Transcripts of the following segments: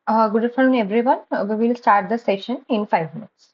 Good afternoon, everyone. We will start the session in 5 minutes.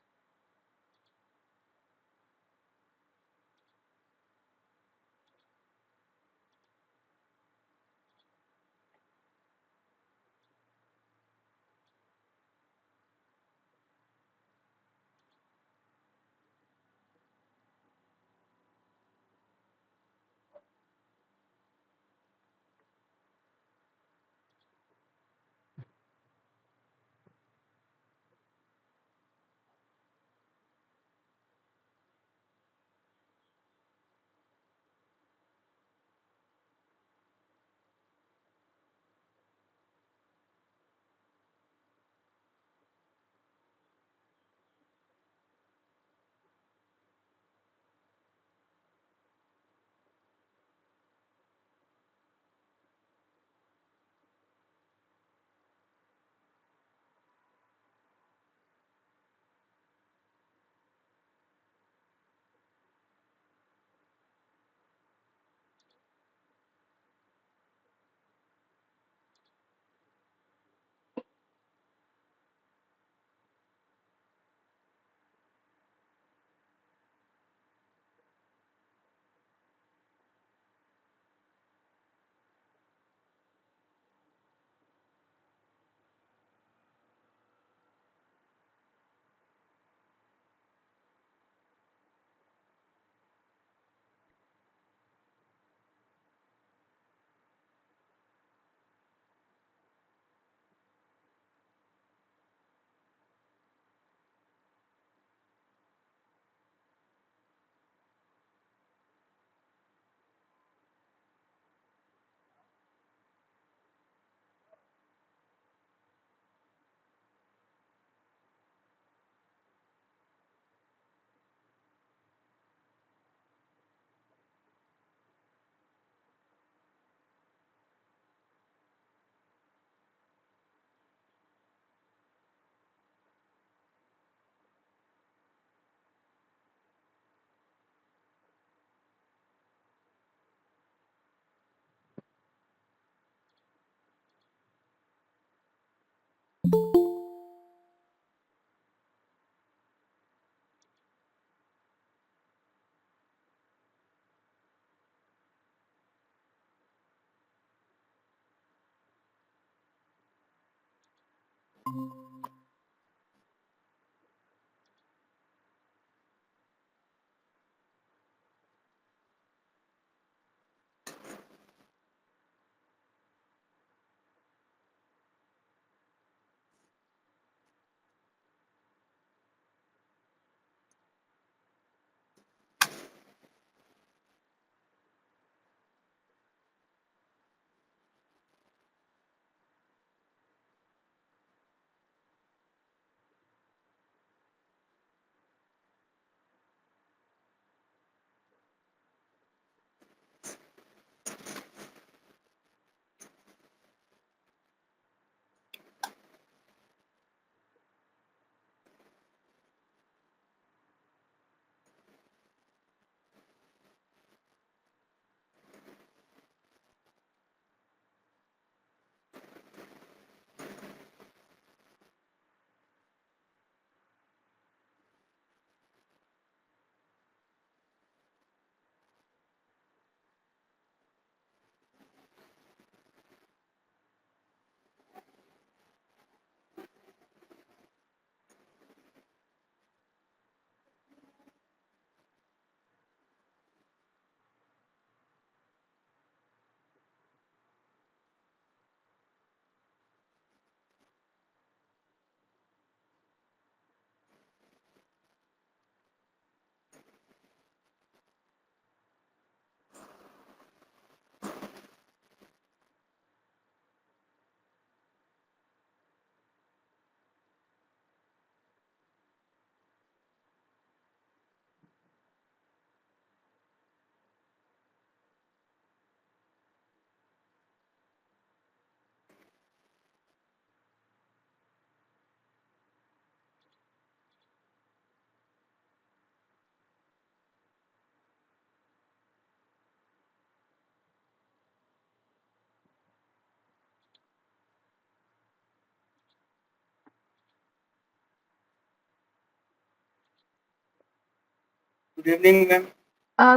Good evening, ma'am.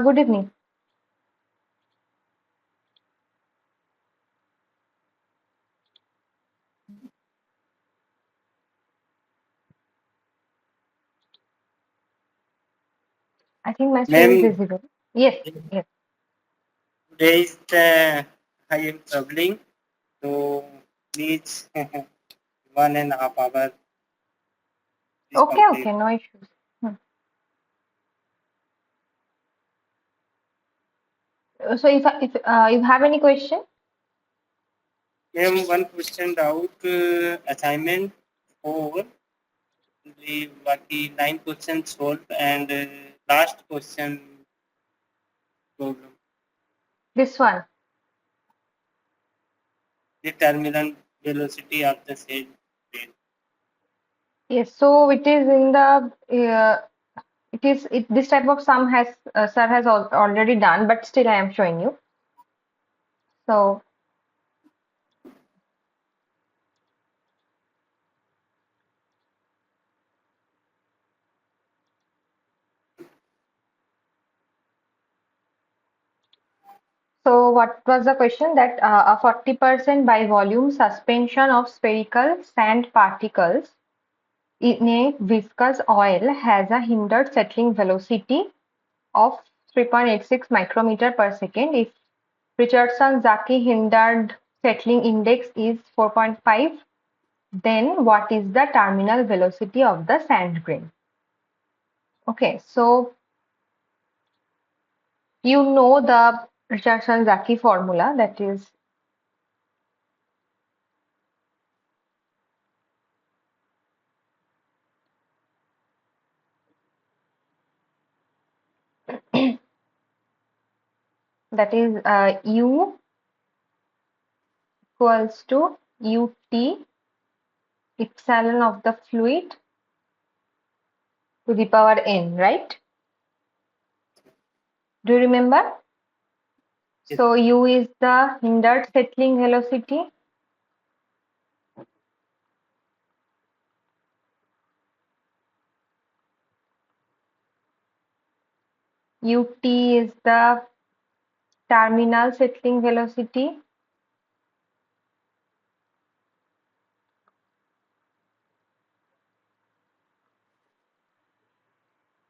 Good evening. I think my screen is Ma'am, visible. Yes, yes. today is I am traveling, so please 1.5 hour please Okay, complete. okay, no issues. Hmm. So if you have any question, Ma'am, one question doubt assignment 4, the बाकी 9 questions solved and last question problem. this one. The terminal velocity of the said train. Yes. So it is in the this type of sum has sir has already done, but still I am showing you. So so what was the question that a 40% by volume suspension of spherical sand particles in a viscous oil has a hindered settling velocity of 3.86 micrometer per second. If Richardson-Zaki hindered settling index is 4.5, then what is the terminal velocity of the sand grain? Okay, so you know the Richardson-Zaki formula, that is U equals to UT epsilon of the fluid to the power n, right? Do you remember? Yes, So U is the hindered settling velocity. UT is the terminal settling velocity.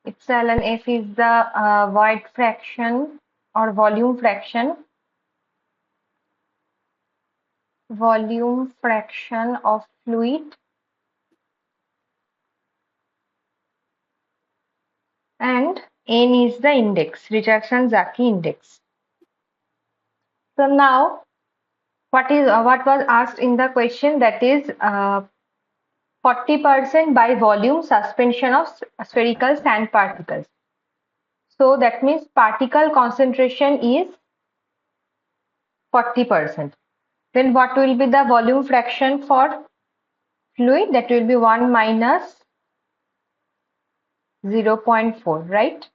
Epsilon F is the void fraction or volume fraction of fluid, and N is the index, Richardson-Zaki index. So now what was asked in the question, that is 40% by volume suspension of spherical sand particles. So that means particle concentration is 40%. Then what will be the volume fraction for fluid? That will be 1 minus 0.4, right?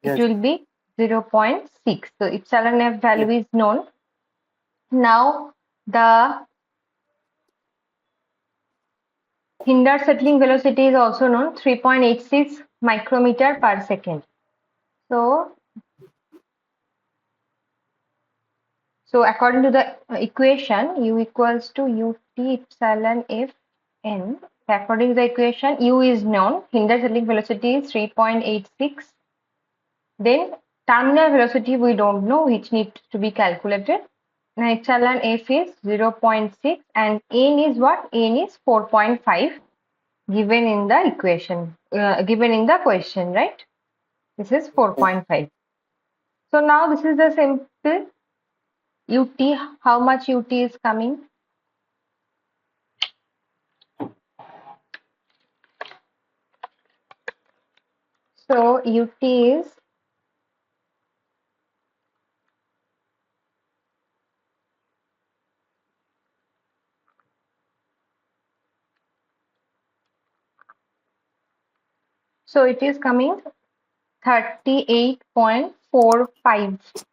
It yes, will be 0.6. So epsilon F yes. value is known. Now the hindered settling velocity is also known, 3.86 micrometer per second. So according to the equation, U equals to UT epsilon F n. According to the equation, U is known, hindered settling velocity is 3.86. Then terminal velocity we don't know, which needs to be calculated. Now epsilon F is 0.6 and N is what? N is 4.5 given in the equation, given in the question, right? This is 4.5. So now this is the simple UT. How much UT is coming? So UT is it is coming 38.45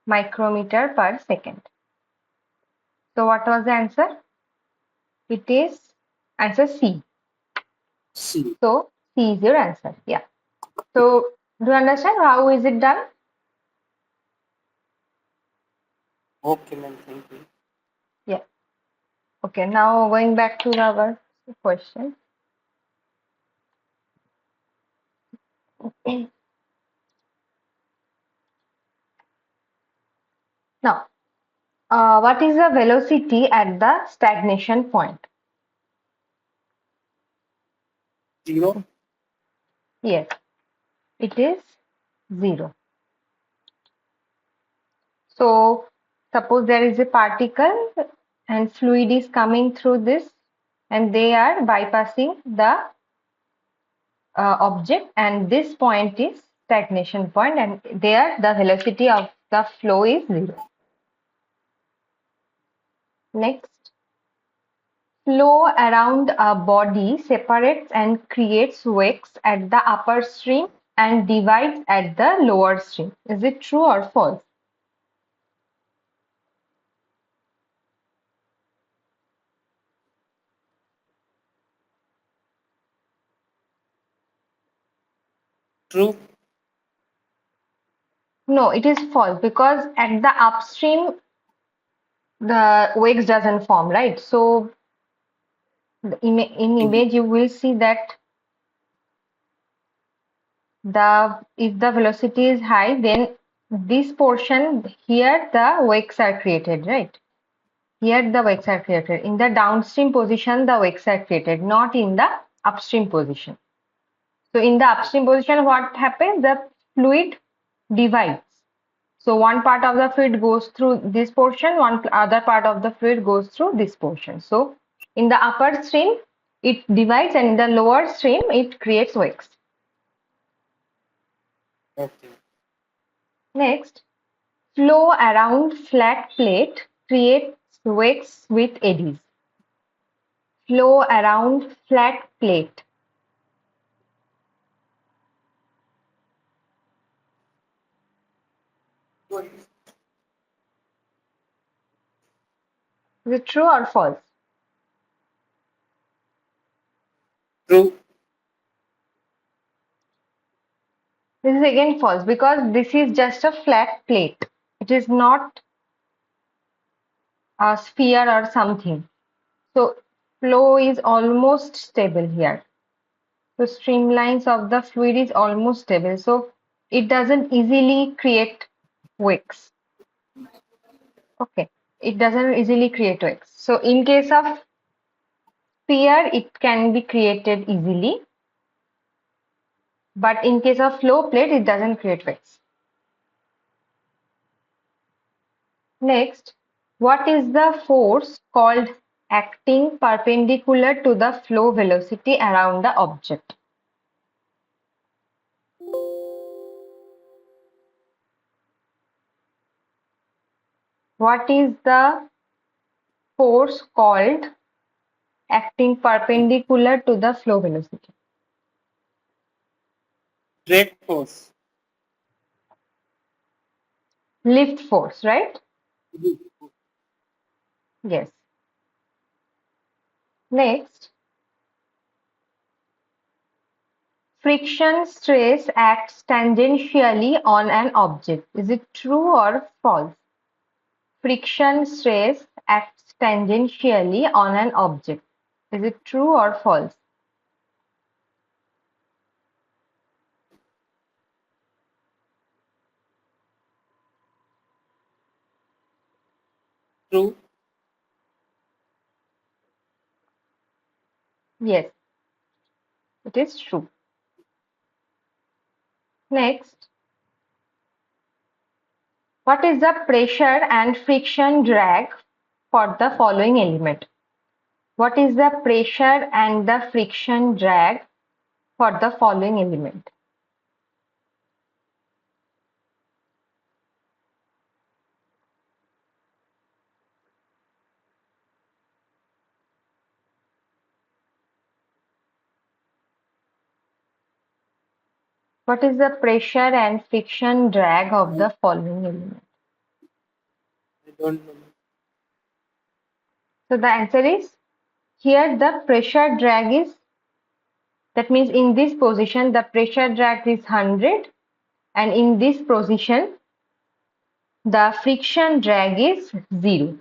micrometer per second. So what was the answer? It is answer C. C. So C is your answer. Yeah. So do you understand how is it done? Okay, ma'am. Thank you. Yeah. Okay, now going back to our question. Now, what is the velocity at the stagnation point? 0. Yes, it is 0. So, suppose there is a particle and fluid is coming through this and they are bypassing the object, and this point is stagnation point, and there the velocity of the flow is 0. Next, flow around a body separates and creates wakes at the upper stream and divides at the lower stream. Is it true or false? True. No, it is false, because at the upstream the wakes doesn't form, right? So in image you will see that if the velocity is high, then this portion here the wakes are created, right? Here the wakes are created. In the downstream position, the wakes are created, not in the upstream position. So in the upstream position, what happens? The fluid divides. So one part of the fluid goes through this portion, one other part of the fluid goes through this portion. So in the upper stream, it divides, and in the lower stream, it creates wakes. Okay. Next, flow around flat plate creates wakes with eddies. Flow around flat plate. Is it true or false? True. This is again false, because this is just a flat plate. It is not a sphere or something. So flow is almost stable here. So streamlines of the fluid is almost stable. So it doesn't easily create wakes. Okay. It doesn't easily create wakes. So in case of sphere, it can be created easily. But in case of flow plate, it doesn't create wakes. Next, what is the force called acting perpendicular to the flow velocity around the object? What is the force called acting perpendicular to the flow velocity? Drag force. Lift force, right? Yes. Next, friction stress acts tangentially on an object. Is it true or false? Friction stress acts tangentially on an object. Is it true or false? True. Yes, it is true. Next, what is the pressure and friction drag for the following element? What is the pressure and the friction drag for the following element? What is the pressure and friction drag of the following element? I don't know. So the answer is, here the pressure drag is That means in this position the pressure drag is 100, and in this position the friction drag is 0.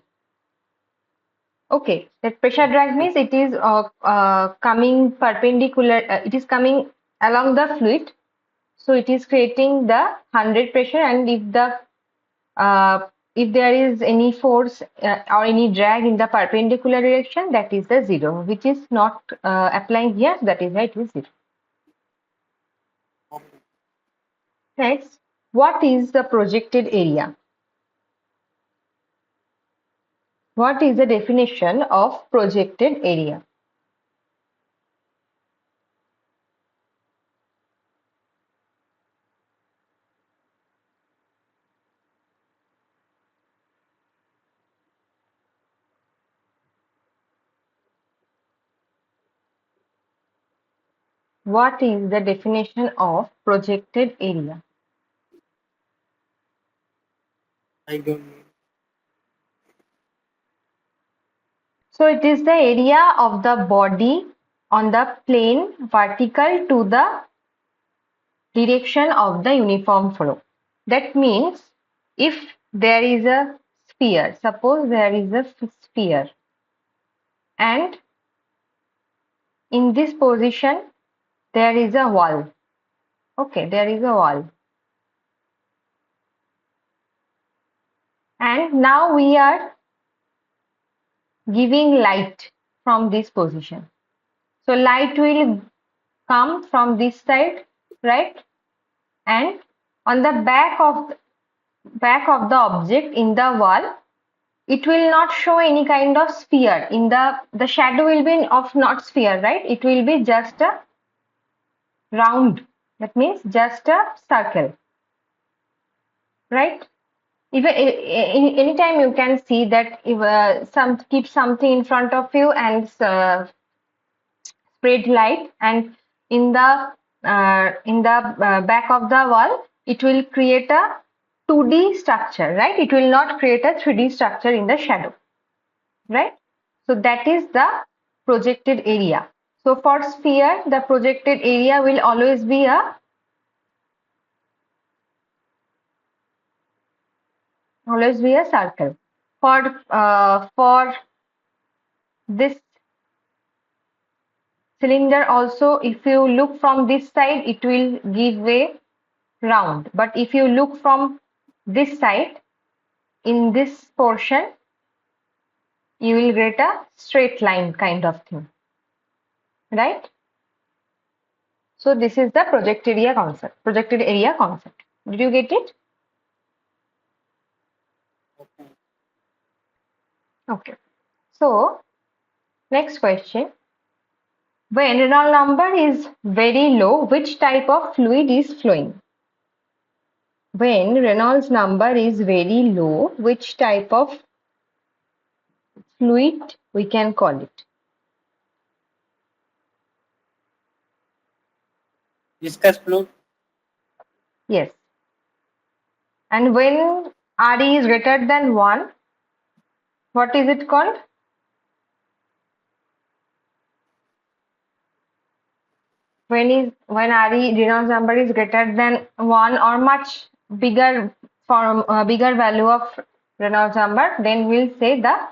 Okay, that pressure drag means it is coming perpendicular, it is coming along the fluid, so it is creating the 100 pressure, and if there is any force or any drag in the perpendicular direction, that is the 0, which is not applying here, that is why it is 0. Okay. Next, what is the projected area? What is the definition of projected area? What is the definition of projected area? I don't know. So it is the area of the body on the plane vertical to the direction of the uniform flow. That means if there is a sphere, suppose there is a sphere, and in this position there is a wall. Okay, there is a wall. And now we are giving light from this position. So light will come from this side, right? And on the back of the object in the wall, it will not show any kind of sphere. In the shadow will be of not sphere, right? It will be just a round. That means just a circle, right? Even anytime you can see that if keep something in front of you and spread light, and in the back of the wall, it will create a 2D structure, right? It will not create a 3D structure in the shadow, right? So that is the projected area. So for sphere, the projected area will always be a circle. For this cylinder also, if you look from this side, it will give a round. But if you look from this side, in this portion, you will get a straight line kind of thing, right? So this is the projected area concept. Did you get it? Okay. Okay. So next question. When Reynolds number is very low, which type of fluid is flowing? When Reynolds number is very low, which type of fluid we can call it? Viscous fluid. Yes. And when RE is greater than 1, what is it called? When RE Reynolds number is greater than 1 or much bigger bigger value of Reynolds number, then we'll say the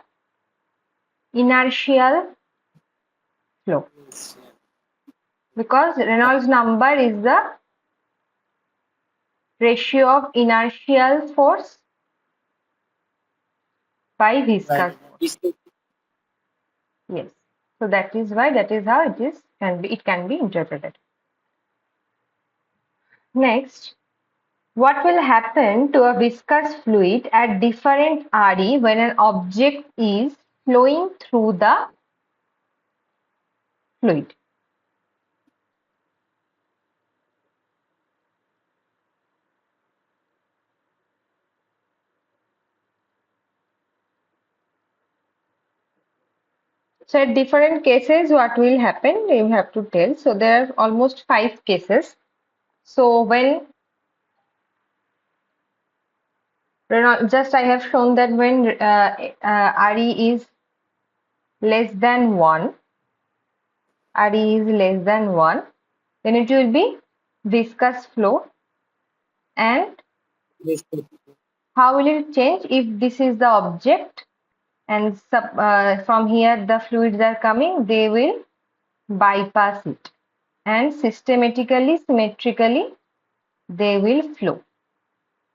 inertial flow, Yes. because Reynolds number is the ratio of inertial force by viscous Right. force. Yes. So that is why, that is how it can be interpreted. Next, what will happen to a viscous fluid at different RE when an object is flowing through the fluid? So at different cases, what will happen? You have to tell. So there are almost 5 cases. So when just I have shown that when RE is less than 1, then it will be viscous flow. And how will it change? If this is the object and from here the fluids are coming, they will bypass it and systematically, symmetrically they will flow.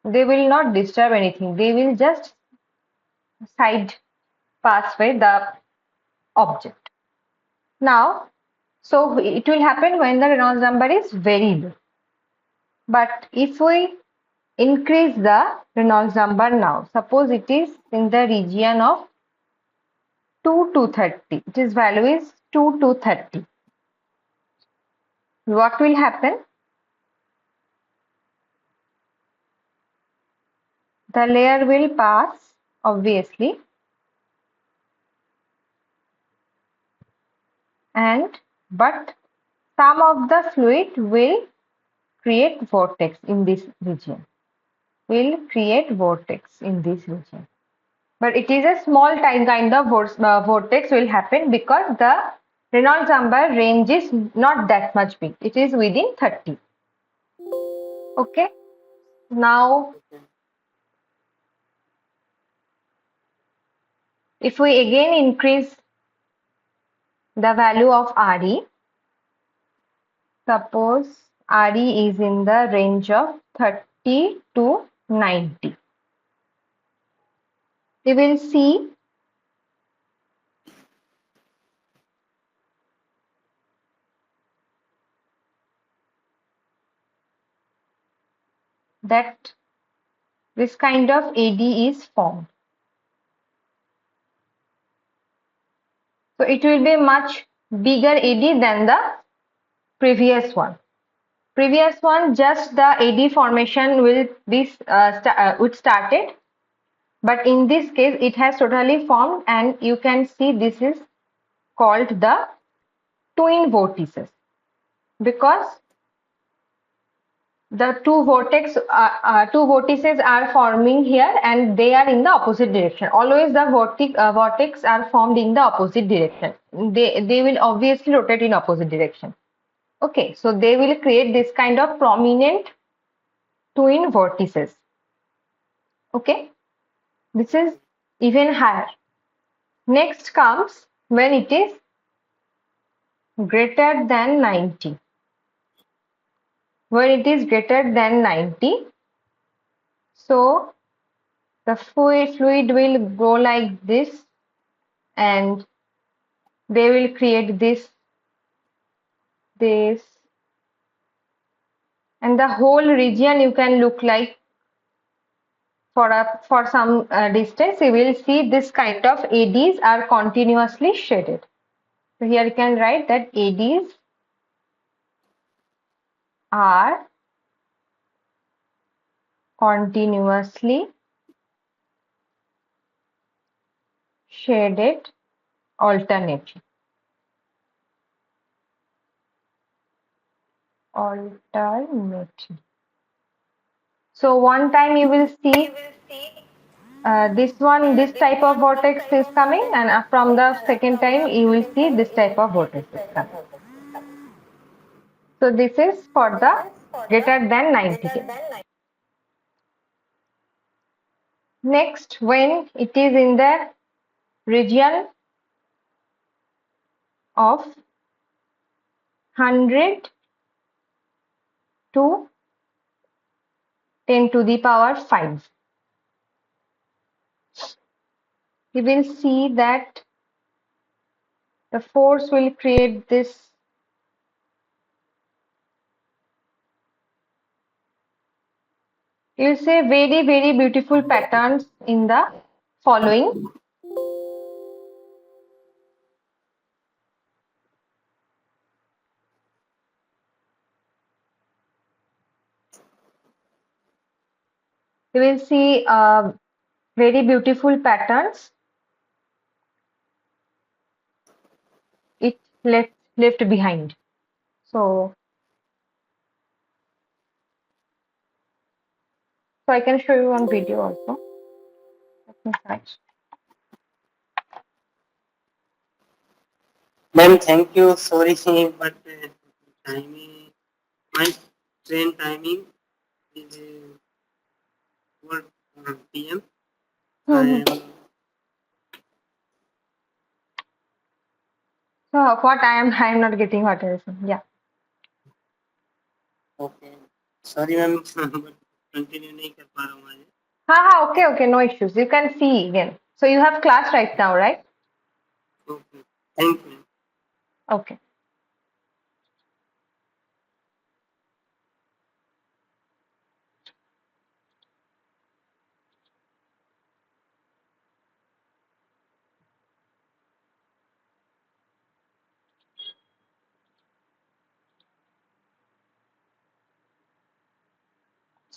They will not disturb anything. They will just side pass by the object. Now, so it will happen when the Reynolds number is very low. But if we increase the Reynolds number now, suppose it is in the region of 2 to 30. Its value is 2 to 30. What will happen? The layer will pass, obviously, but some of the fluid will create vortex in this region. But it is a small kind of vortex will happen because the Reynolds number range is not that much big. It is within 30. Okay. Now, if we again increase the value of RE, suppose RE is in the range of 30 to 90. We will see that this kind of AD is formed. So it will be much bigger AD than the previous one. Previous one, just the AD formation will be started, but in this case it has totally formed, and you can see this is called the twin vortices because the two vortices are forming here and they are in the opposite direction. Always the vortex are formed in the opposite direction. They will obviously rotate in opposite direction. Okay, so they will create this kind of prominent twin vortices. Okay, this is even higher. Next comes when it is greater than 90. When it is greater than 90, so the fluid will go like this and they will create this, and the whole region you can look like for some distance, you will see this kind of ADs are continuously shaded. So here you can write that ADs are continuously shaded alternately. So one time you will see this type of vortex is coming, and from the second time you will see this type of vortex is coming. So this is for the greater than 90 case. Next, when it is in the region of 100 to 10 to the power 5, you will see that the force will create this you will see very, very beautiful patterns in the following. You will see very beautiful patterns. It left behind. So I can show you on video also. Let me search. Ma'am, thank you. Sorry, but time My train timing is 4 p.m. I am So what I am not getting what you're saying. Yeah. okay. Sorry ma'am but continue नहीं कर पा रहा हूँ आज. Okay, okay, no issues. You can see again. So you have class right now, right? Okay. Thank you. Okay.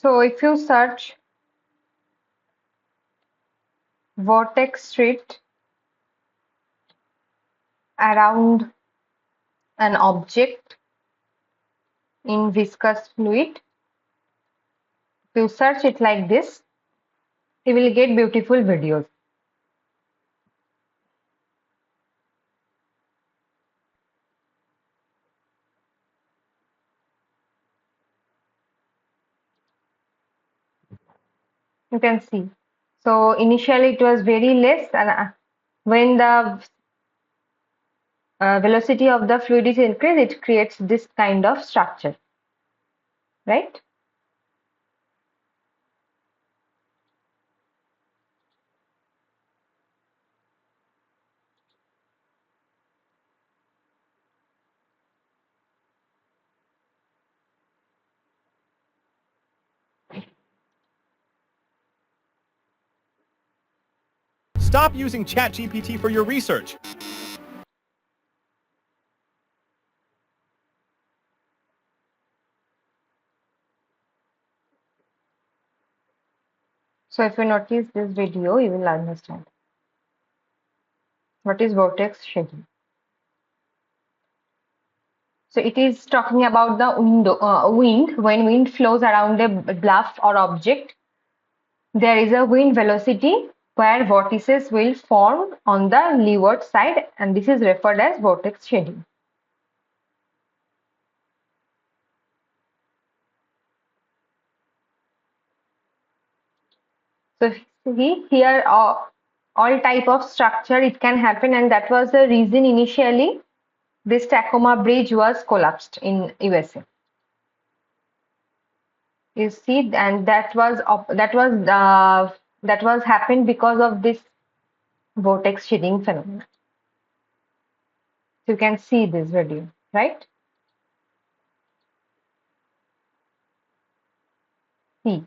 So if you search vortex street around an object in viscous fluid, if you search it like this, you will get beautiful videos. You can see. So initially it was very less, and when the velocity of the fluid is increased, it creates this kind of structure, right? Stop using ChatGPT for your research. So if you notice this video, you will understand what is vortex shedding. So it is talking about the wind. When wind flows around a bluff or object, there is a wind velocity where vortices will form on the leeward side, and this is referred as vortex shedding. So see here all type of structure it can happen, and that was the reason initially this Tacoma Bridge was collapsed in USA. You see, and that was happened because of this vortex shedding phenomenon. So you can see this video, right? See,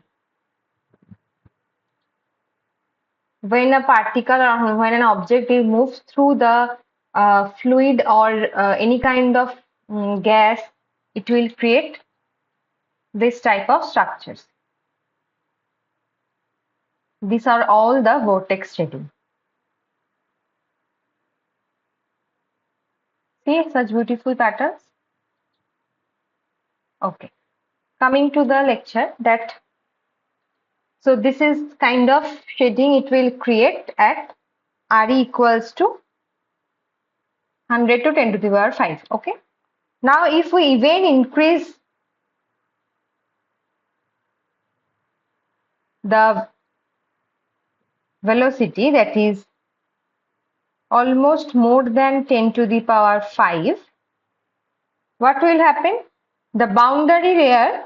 when a particle or when an object is moved through the fluid or any kind of gas, it will create this type of structures. These are all the vortex shedding. See such beautiful patterns. Okay, coming to the lecture that. So this is kind of shedding it will create at Re equals to 100 to 10 to the power 5. Okay. Now if we even increase the velocity, that is almost more than 10 to the power 5, what will happen? The boundary layer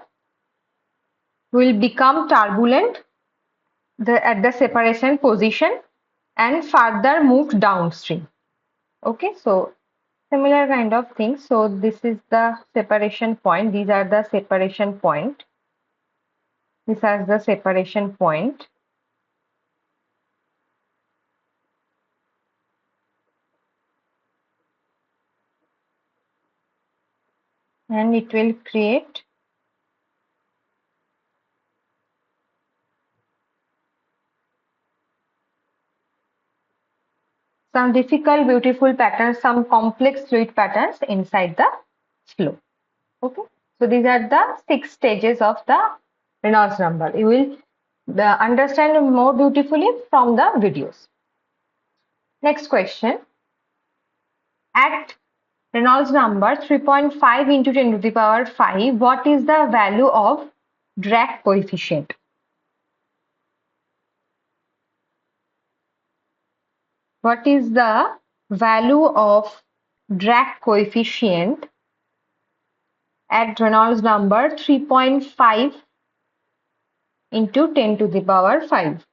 will become turbulent at the separation position and further move downstream. Okay, so similar kind of thing. So this is the separation point. These are the separation point. This is the separation point. And it will create some difficult, beautiful patterns, some complex fluid patterns inside the flow. Okay, so these are the 6 stages of the Reynolds number. You will understand more beautifully from the videos. Next question. At Reynolds number 3.5 into 10 to the power 5. What is the value of drag coefficient? What is the value of drag coefficient at Reynolds number 3.5 into 10 to the power 5?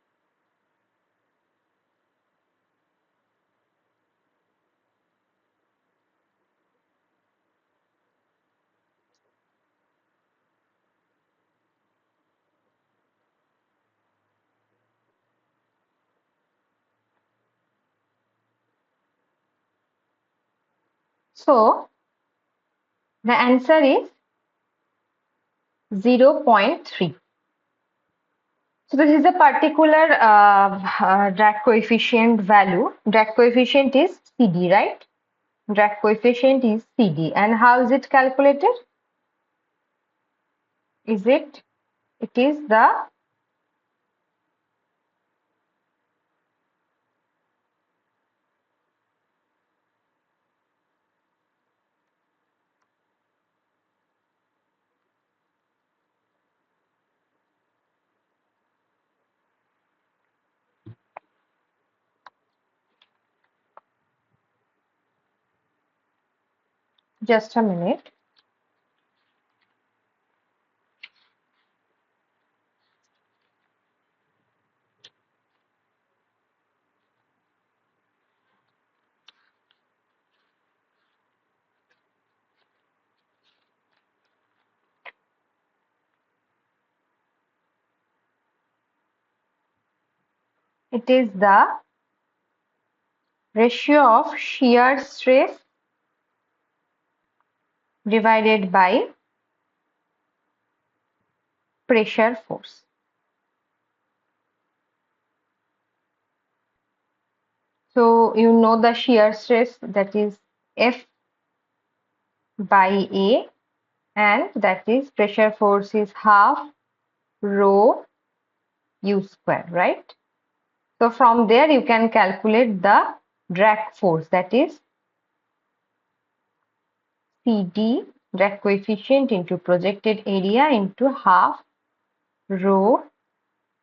So the answer is 0.3. So this is a particular drag coefficient value. Drag coefficient is CD, right? Drag coefficient is CD. And how is it calculated? It is the just a minute. It is the ratio of shear stress divided by pressure force. So you know the shear stress, that is F by A, and that is pressure force is half rho U square, right? So from there you can calculate the drag force, that is CD, drag coefficient into projected area into half rho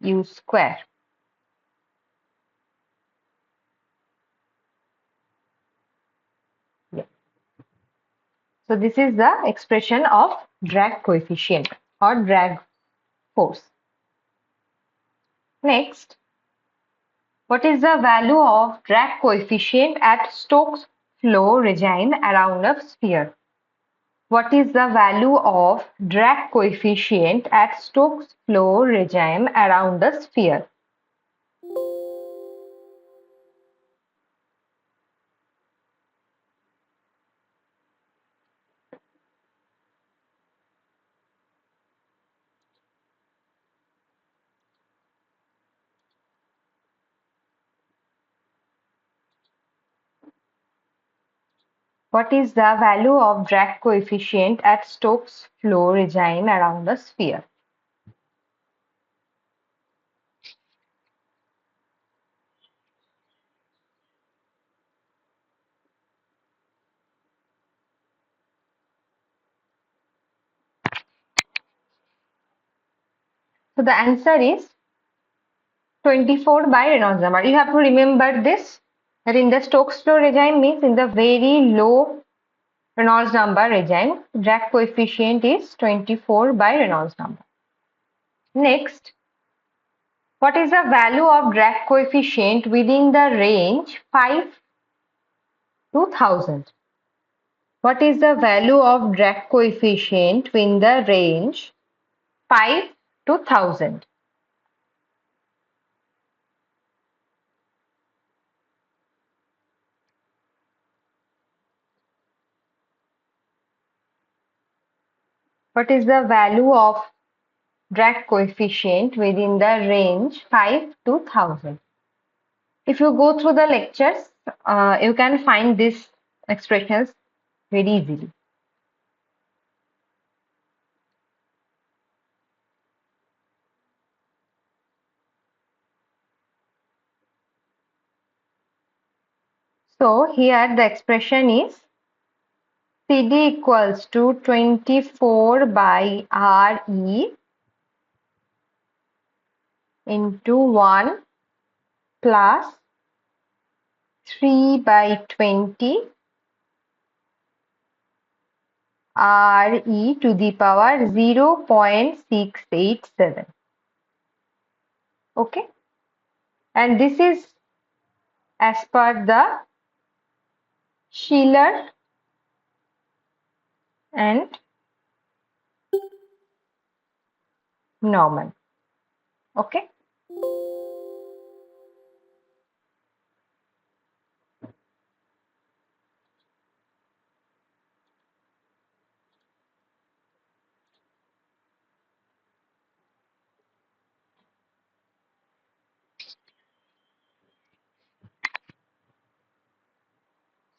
U square. Yeah. So this is the expression of drag coefficient or drag force. Next, what is the value of drag coefficient at Stokes flow regime around a sphere? What is the value of drag coefficient at Stokes flow regime around a sphere? What is the value of drag coefficient at Stokes flow regime around a sphere? So the answer is 24 by Reynolds number. You have to remember this, that in the Stokes flow regime means in the very low Reynolds number regime, drag coefficient is 24 by Reynolds number. Next, what is the value of drag coefficient within the range 5 to 1000? What is the value of drag coefficient within the range 5 to 1000? What is the value of drag coefficient within the range 5 to 1000? If you go through the lectures, you can find these expressions very easily. So here the expression is CD equals to 24 by RE into 1 plus 3 by 20 RE to the power 0.687. Okay, and this is as per the Schiller and Norman. Okay.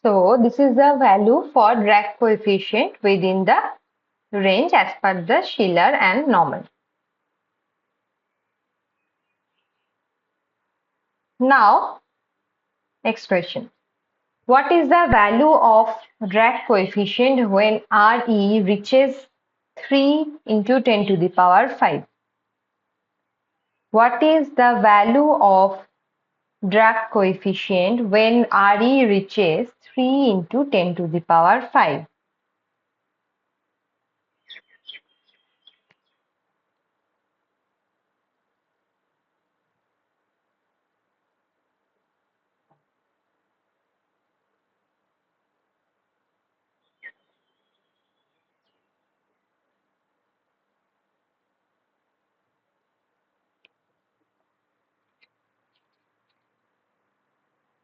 So this is the value for drag coefficient within the range as per the Schiller and Norman. Now, next question. What is the value of drag coefficient when RE reaches 3 into 10 to the power 5? What is the value of drag coefficient when RE reaches 3 into 10 to the power 5?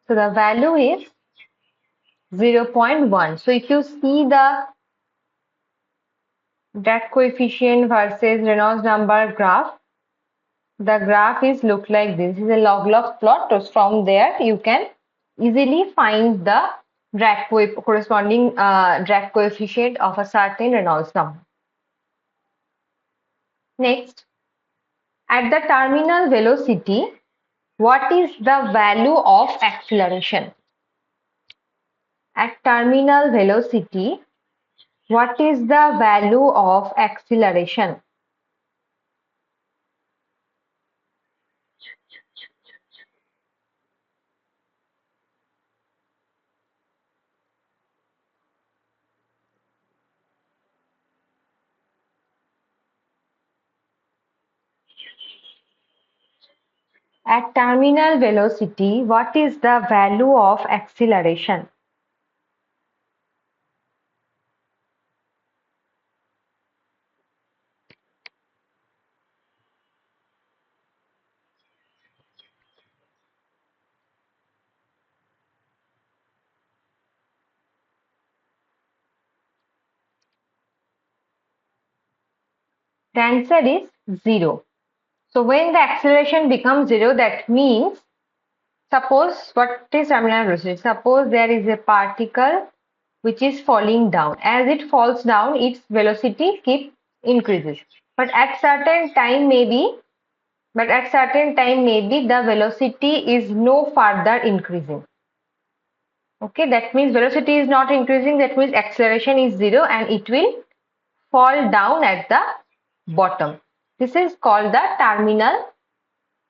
So the value is 0.1. So if you see the drag coefficient versus Reynolds number graph, the graph is look like this. This is a log-log plot. So from there you can easily find the corresponding drag coefficient of a certain Reynolds number. Next, at the terminal velocity, what is the value of acceleration? At terminal velocity, what is the value of acceleration? At terminal velocity, what is the value of acceleration? The answer is 0. So when the acceleration becomes 0, that means, suppose what is terminal velocity? Suppose there is a particle which is falling down. As it falls down, its velocity keeps increases. But at certain time maybe the velocity is no further increasing. Okay, that means velocity is not increasing, that means acceleration is 0 and it will fall down at the bottom. This is called the terminal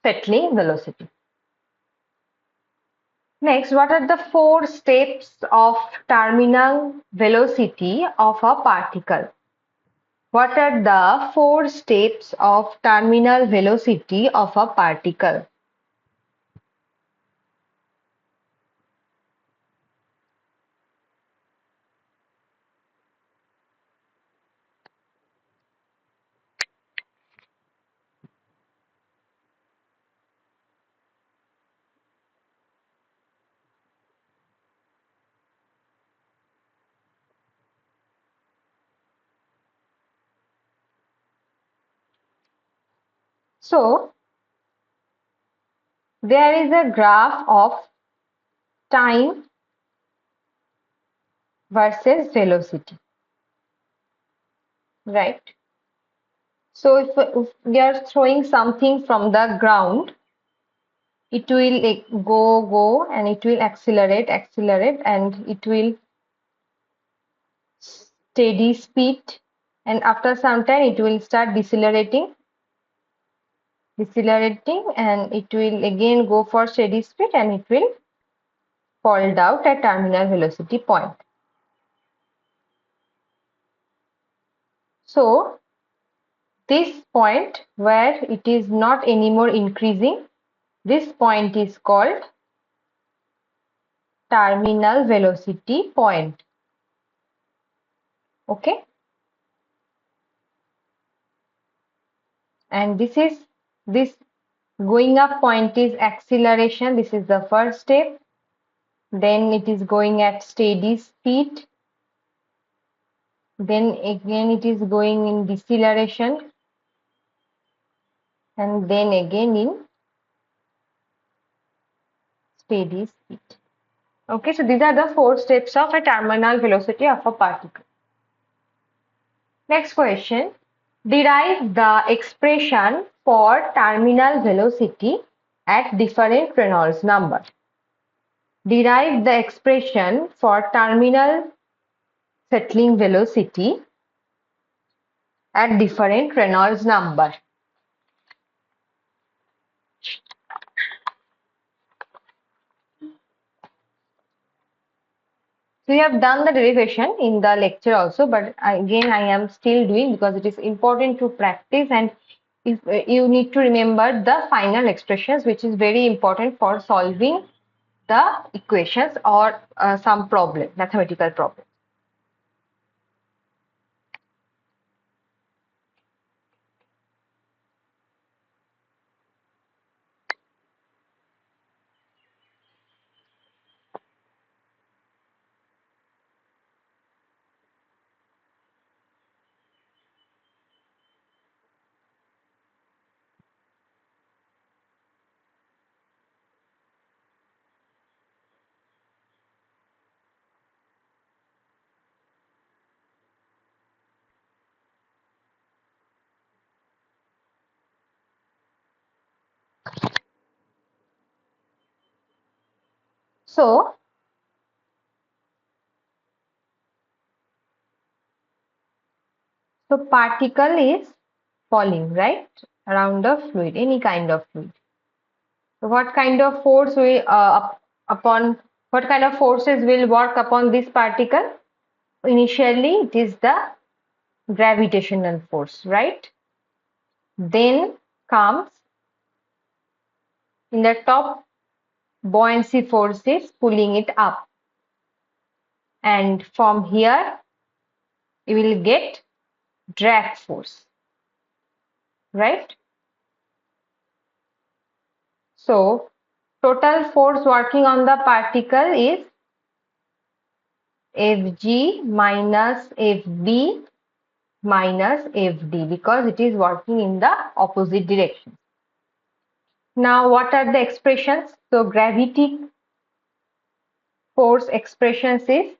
settling velocity. Next, what are the 4 steps of terminal velocity of a particle? What are the 4 steps of terminal velocity of a particle? So, there is a graph of time versus velocity, right? So, if we are throwing something from the ground, it will like go and it will accelerate and it will steady speed, and after some time it will start decelerating, and it will again go for steady speed, and it will fall down at terminal velocity point. So this point where it is not anymore increasing, this point is called terminal velocity point. Okay, and this going up point is acceleration. This is the first step. Then it is going at steady speed. Then again it is going in deceleration, and then again in steady speed. Okay, so these are the 4 steps of a terminal velocity of a particle. Next question. Derive the expression for terminal velocity at different Reynolds number. Derive the expression for terminal settling velocity at different Reynolds number. So we have done the derivation in the lecture also, but again I am still doing because it is important to practice, and if you need to remember the final expressions, which is very important for solving the equations or some problem, mathematical problem. So particle is falling, right, around the fluid, any kind of fluid. So what kind of force will what kind of forces will work upon this particle? Initially it is the gravitational force, right? Then comes in the top buoyancy forces pulling it up, and from here you will get drag force, right? So total force working on the particle is Fg minus Fb minus Fd, because it is working in the opposite direction. Now what are the expressions? So gravity force expressions is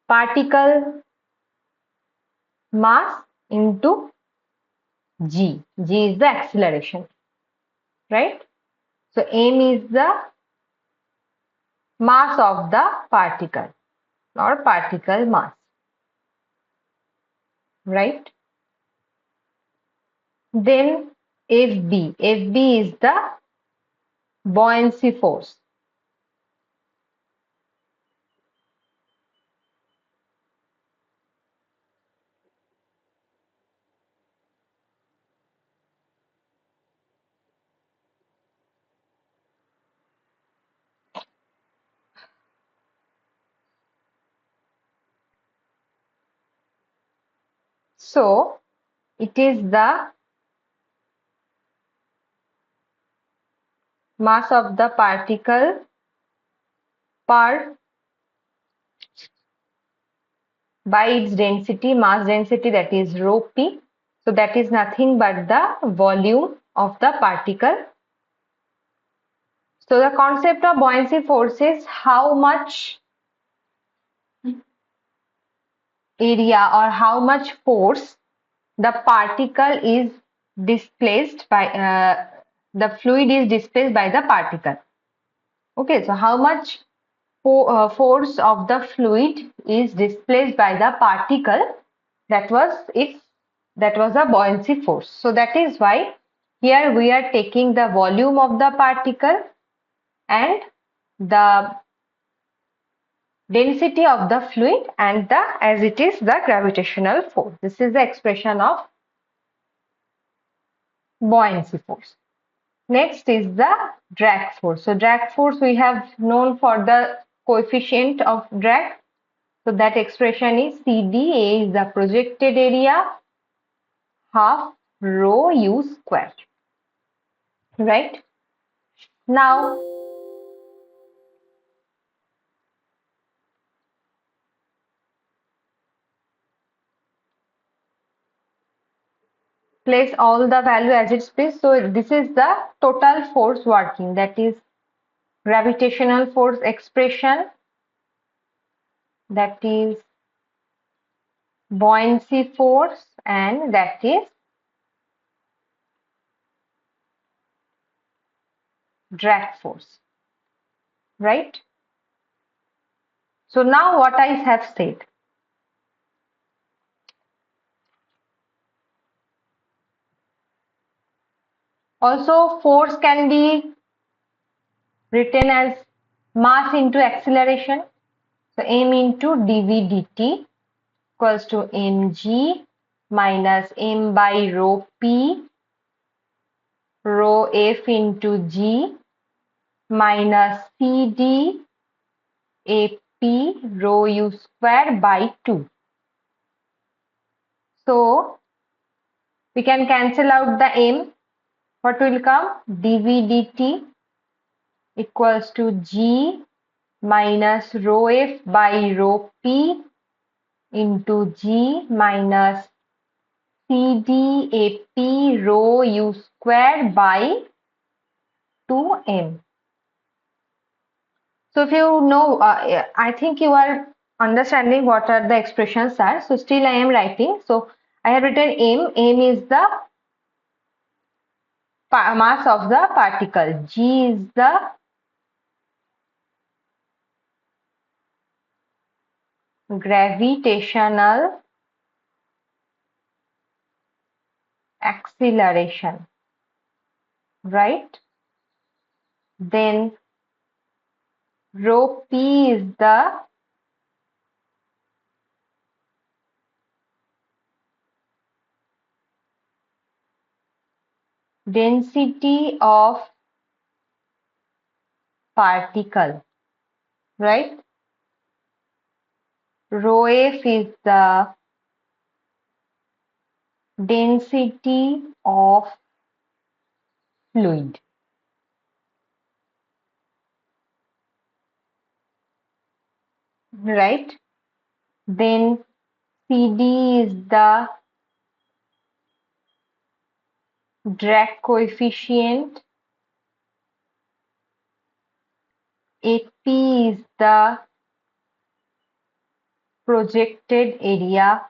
particle mass into g. G is the acceleration, right? So m is the mass of the particle or particle mass, right? Then Fb. Fb is the buoyancy force. So it is the mass of the particle per by its density, mass density, that is rho p. So that is nothing but the volume of the particle. So the concept of buoyancy force is how much area or how much force the particle is displaced by, the fluid is displaced by the particle. Okay, so how much force of the fluid is displaced by the particle, that was a buoyancy force. So that is why here we are taking the volume of the particle and the density of the fluid and as it is the gravitational force. This is the expression of buoyancy force. Next is the drag force. So drag force we have known for the coefficient of drag. So that expression is CD. A is the projected area half rho u square. Right? Now place all the value as its place. So this is the total force working, that is gravitational force expression, that is buoyancy force, and that is drag force, right? So now what I have said, also force can be written as mass into acceleration. So m into dv dt equals to mg minus m by rho p rho f into g minus cd ap rho u square by 2. So we can cancel out the m. What will come? dv dt equals to g minus rho f by rho p into g minus cd ap rho u square by 2m. So if you know, I think you are understanding what are the expressions are. So still I am writing. So I have written m. M is the mass of the particle. G is the gravitational acceleration, right? Then rho p is the density of particle, right? Rho f is the density of fluid, right? Then CD is the drag coefficient, AP is the projected area.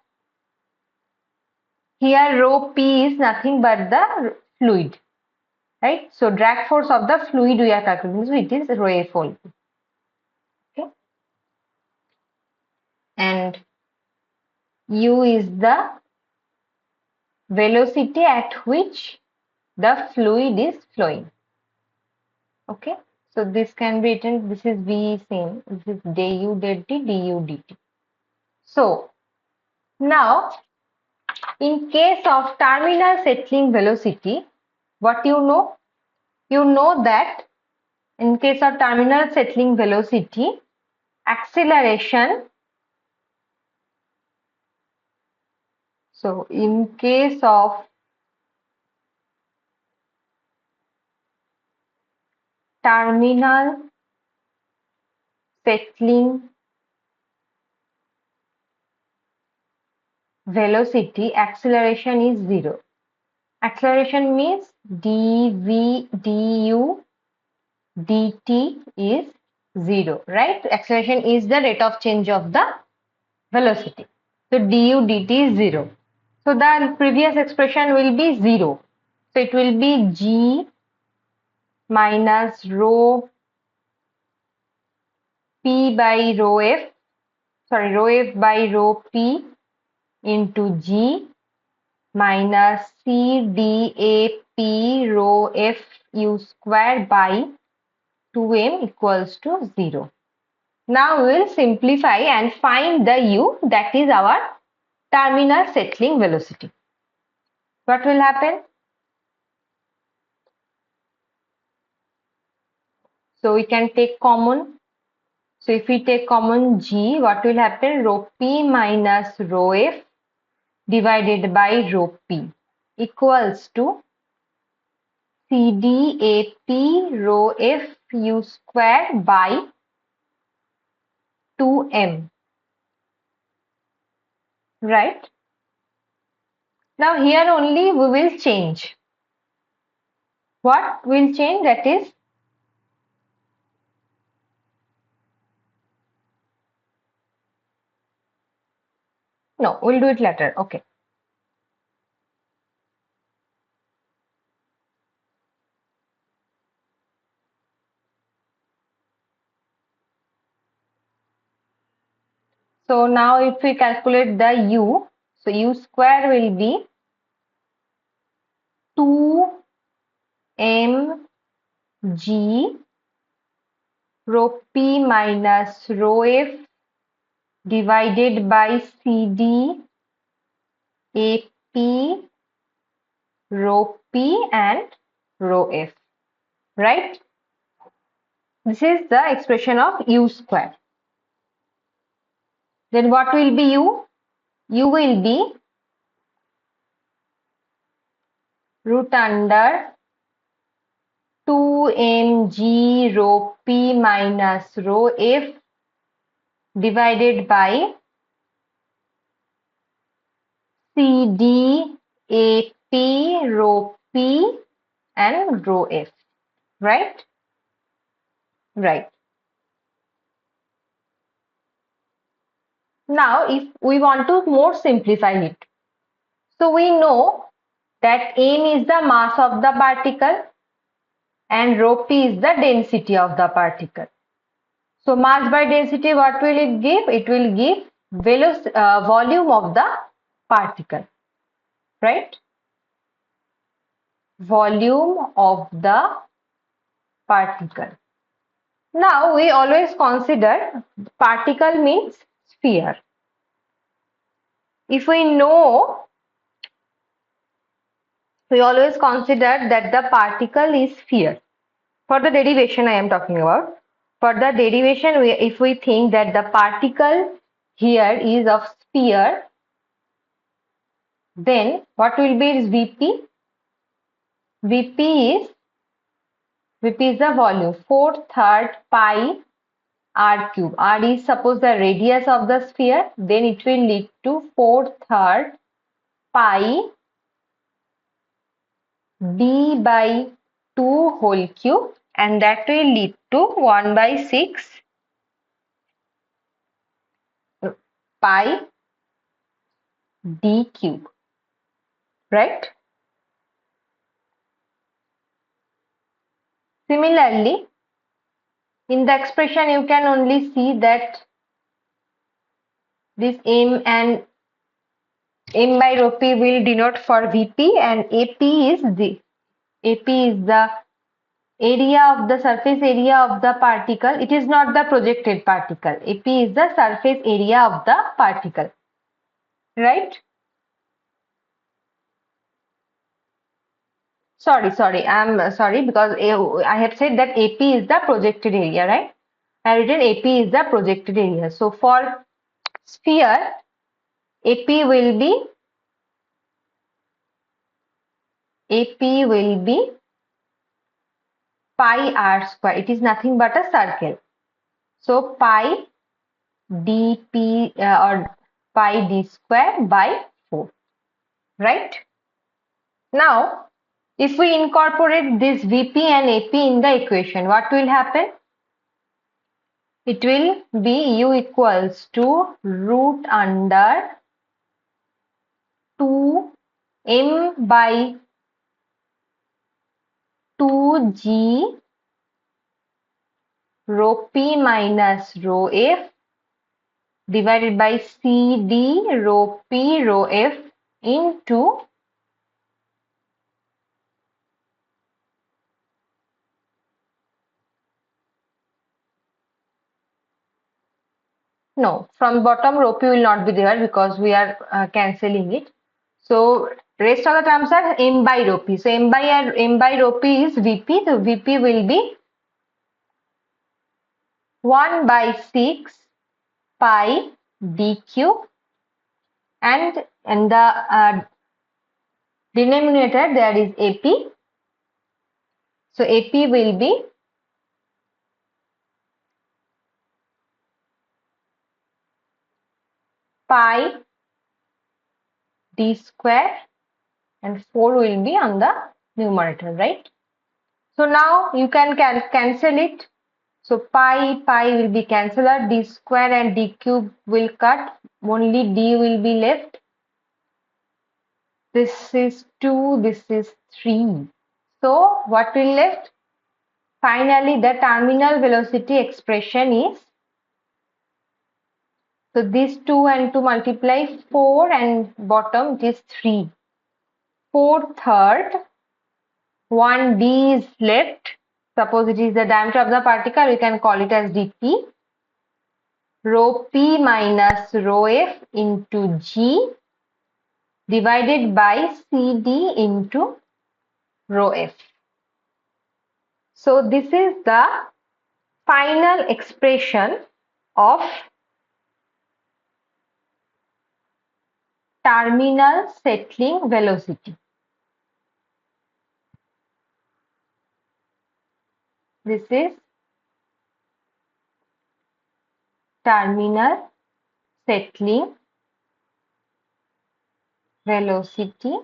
Here rho P is nothing but the fluid, right? So drag force of the fluid we are calculating, so it is rho F only. Okay. And U is the velocity at which the fluid is flowing. Okay. So this can be written, this is V same, this is du dt, du dt. So now in case of terminal settling velocity, what you know? You know that in case of terminal settling velocity, acceleration, so in case of terminal settling velocity, acceleration is 0. Acceleration means dv du dt is 0, right? Acceleration is the rate of change of the velocity. So du dt is 0. So the previous expression will be 0. So it will be g minus rho P by rho F, rho F by rho P into G minus C D A P rho F U square by 2m equals to 0. Now we will simplify and find the U, that is our terminal settling velocity. What will happen? So we can take common. So if we take common G, what will happen? Rho P minus rho F divided by rho P equals to CDAP rho F U square by 2m. Right? Now here only we will change. What will change? That is no, we'll do it later. Okay. So now if we calculate the U, so U square will be 2mg rho P minus rho F divided by CD AP rho P and rho F, right? This is the expression of U square. Then what will be U? U will be root under 2mg rho P minus rho F divided by CDAP rho P and rho F, right? Right. Now, if we want to more simplify it, so we know that m is the mass of the particle and rho p is the density of the particle. So, mass by density, what will it give? It will give volume of the particle, right? Volume of the particle. Now, we always consider particle means sphere. If we know, we always consider that the particle is sphere. For the derivation I am talking about. For the derivation, if we think that the particle here is of sphere, then what will be is Vp? Vp is the volume 4/3 pi r cube. R is suppose the radius of the sphere, then it will lead to 4/3 pi d by 2 whole cube, and that will lead to 1/6 pi d cube, right? Similarly, in the expression you can only see that this m and m by rho p will denote for Vp, and AP is the area of the surface area of the particle. It is not the projected particle. AP is the surface area of the particle, right? Sorry, I'm sorry, because I have said that AP is the projected area, right? I have written AP is the projected area. So for sphere, AP will be pi r square. It is nothing but a circle. So pi dp or pi d square by 4, right? Now, if we incorporate this Vp and AP in the equation, what will happen? It will be U equals to root under 2m by 2g rho P minus rho F divided by CD rho P rho F into no, from bottom rho P will not be there because we are cancelling it. So rest of the terms are m by rho P. So m by rho P is Vp. So Vp will be 1 by 6 pi dq, and in the denominator there is AP. So AP will be pi d square, and 4 will be on the numerator, right? So now you can cancel it. So pi will be cancelled, d square and d cube will cut, only d will be left. This is 2, this is 3. So what will left? Finally, the terminal velocity expression is, so this 2 and 2 multiply 4, and bottom it is 3. 4/3, 1d is left. Suppose it is the diameter of the particle, we can call it as dp. Rho P minus rho F into G divided by CD into rho F. So this is the final expression of terminal settling velocity. This is terminal settling velocity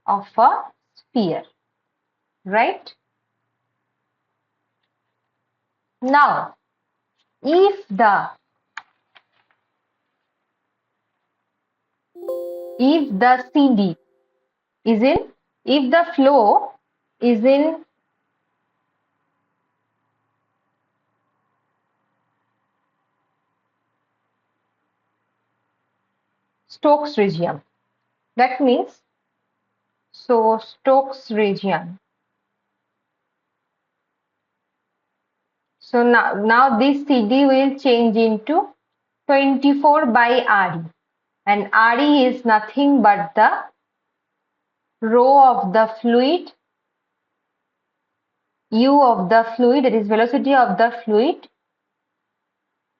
of a sphere, right? Now, if the CD is in, if the flow is in Stokes region, that means, so Stokes region. So now this CD will change into 24 by RE, and RE is nothing but the rho of the fluid, U of the fluid, that is velocity of the fluid,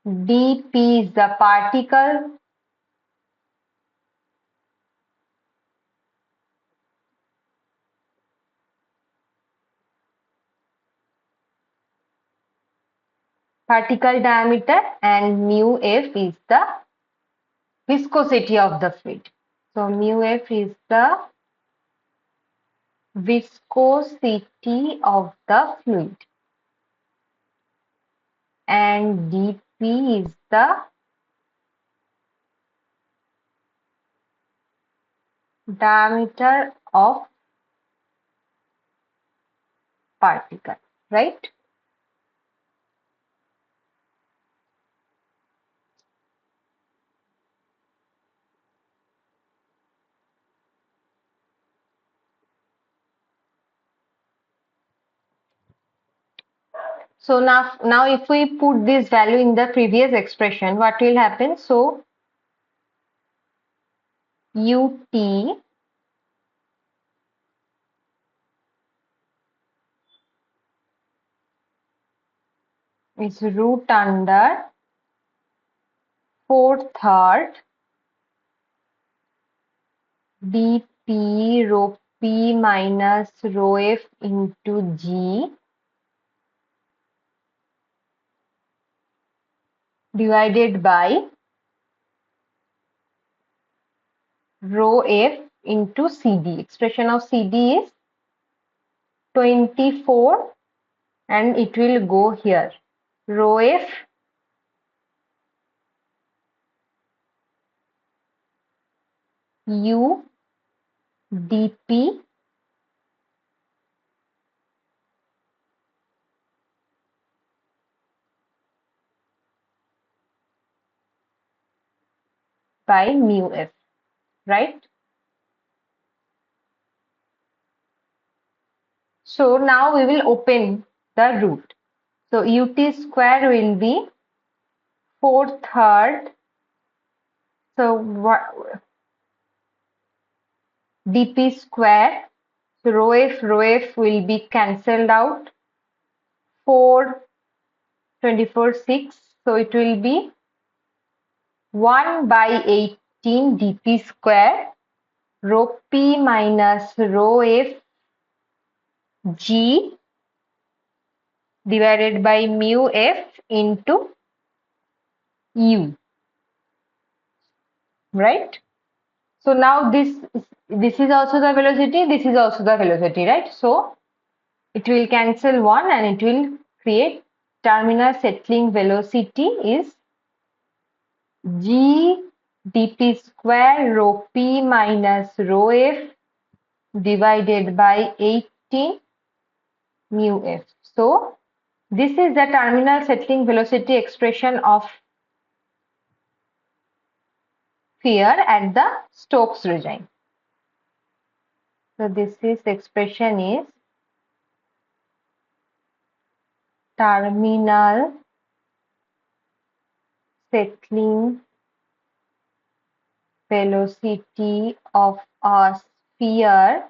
dP is the particle, diameter, and mu F is the viscosity of the fluid. So mu F is the viscosity of the fluid, and dP is the diameter of particle, right? So now if we put this value in the previous expression, what will happen? So UT is root under 4/3 dP rho P minus rho F into G divided by rho F into CD. Expression of CD is 24, and it will go here. Rho F U dP by mu f, right? So now we will open the root. So ut square will be 4/3. So what dp square. So rho f will be cancelled out. 4, 24, 6. So it will be 1 by 18 dp square rho p minus rho f g divided by mu f into u, right? So now this is also the velocity, this is also the velocity, right? So it will cancel one and it will create terminal settling velocity is g dp square rho p minus rho f divided by 18 mu f. So this is the terminal settling velocity expression of sphere at the Stokes regime. So this expression is terminal settling velocity of a sphere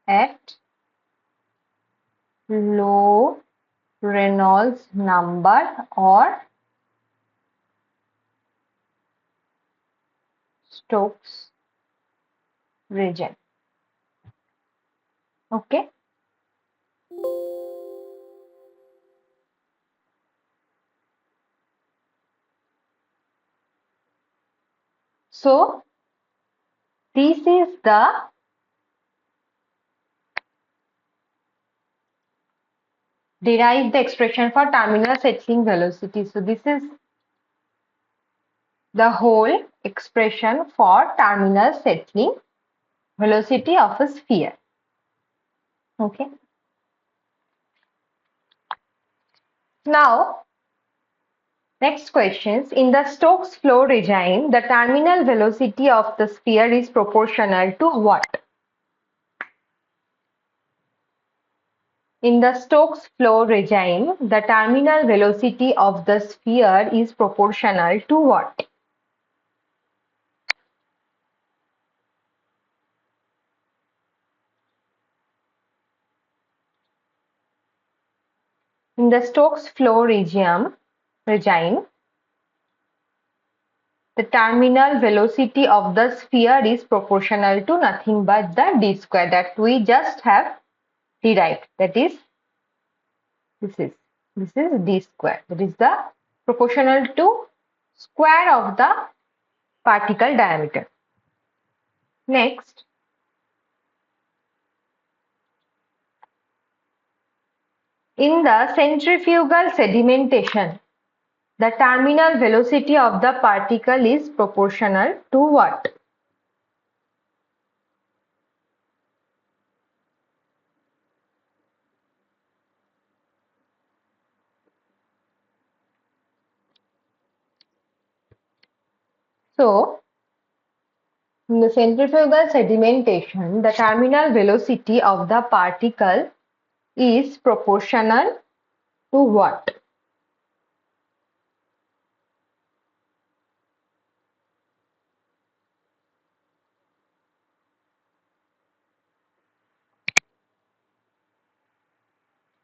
at low Reynolds number or Stokes region. Okay. So this is the derive the expression for terminal settling velocity. So this is the whole expression for terminal settling velocity of a sphere. Okay. Now, next questions. In the Stokes flow regime, the terminal velocity of the sphere is proportional to what? In the Stokes flow regime, the terminal velocity of the sphere is proportional to what? In the Stokes flow regime, the terminal velocity of the sphere is proportional to nothing but the d square that we just have derived. That is, this is d square. That is the proportional to square of the particle diameter. Next, in the centrifugal sedimentation, the terminal velocity of the particle is proportional to what? So, in the centrifugal sedimentation, the terminal velocity of the particle is proportional to what?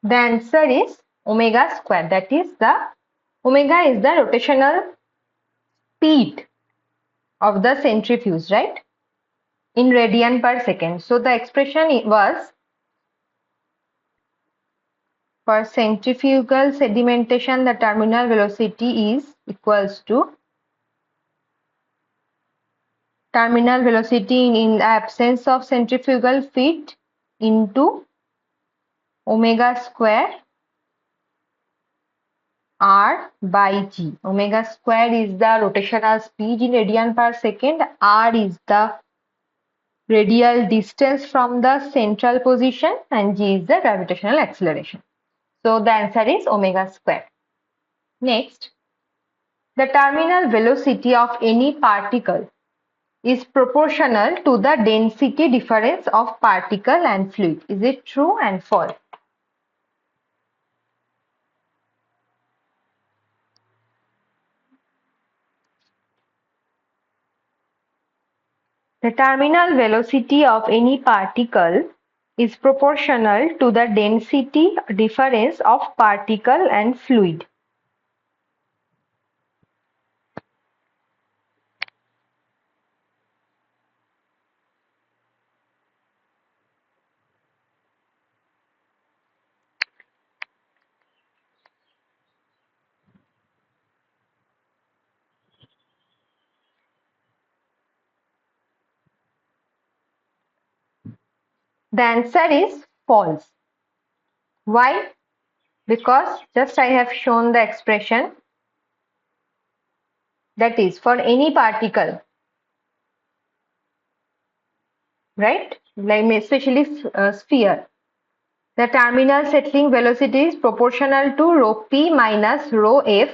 The answer is omega square. That is the omega is the rotational speed of the centrifuge, right? In radian per second. So the expression was for centrifugal sedimentation, the terminal velocity is equals to terminal velocity in the absence of centrifugal feed into omega square R by G. Omega square is the rotational speed in radian per second. R is the radial distance from the central position and G is the gravitational acceleration. So the answer is omega square. Next, The terminal velocity of any particle is proportional to the density difference of particle and fluid. Is it true and false? The terminal velocity of any particle is proportional to the density difference of particle and fluid. The answer is false. Why? Because just I have shown the expression, that is for any particle, right? Like especially sphere. The terminal settling velocity is proportional to rho p minus rho f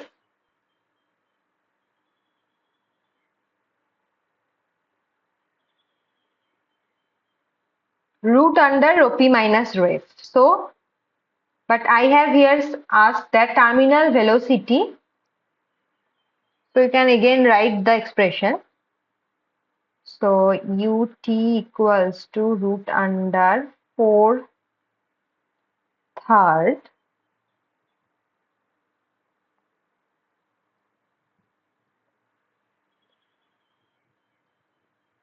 root under rho p minus rho f. So, but I have here asked that terminal velocity. So you can again write the expression. So ut equals to root under 4 third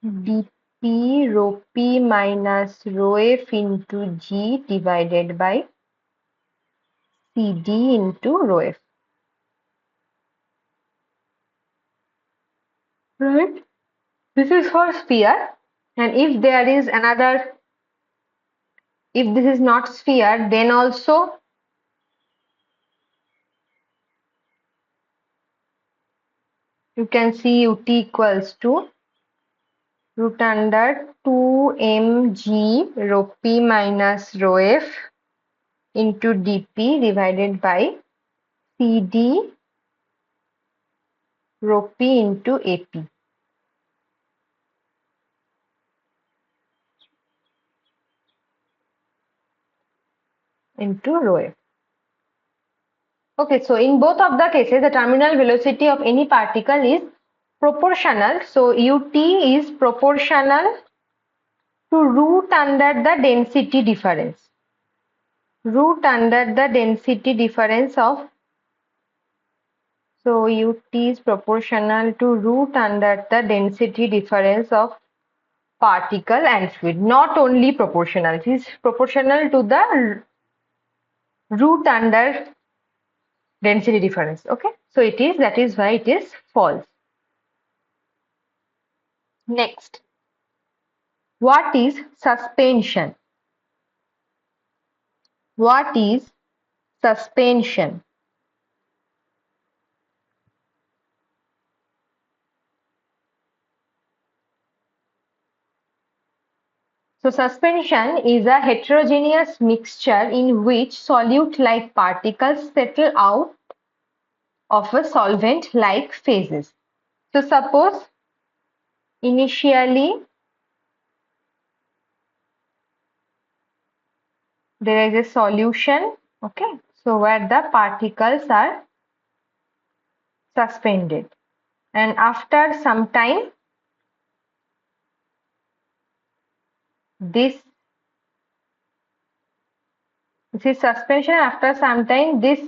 dp rho p minus rho f into g divided by cd into rho f. Right? This is for sphere, and if there is another, if this is not sphere, then also you can see ut equals to root under 2mg rho p minus rho f into dp divided by cd rho p into ap into rho f. Okay, so in both of the cases, the terminal velocity of any particle is proportional. So ut is proportional to root under the density difference. Root under the density difference of, so ut is proportional to root under the density difference of particle and fluid. Not only proportional, it is proportional to the root under density difference. Okay, so it is, that is why it is false. Next, what is suspension? What is suspension? So suspension is a heterogeneous mixture in which solute-like particles settle out of a solvent-like phases. So suppose initially there is a solution, okay, so where the particles are suspended, and after some time this is suspension, after some time this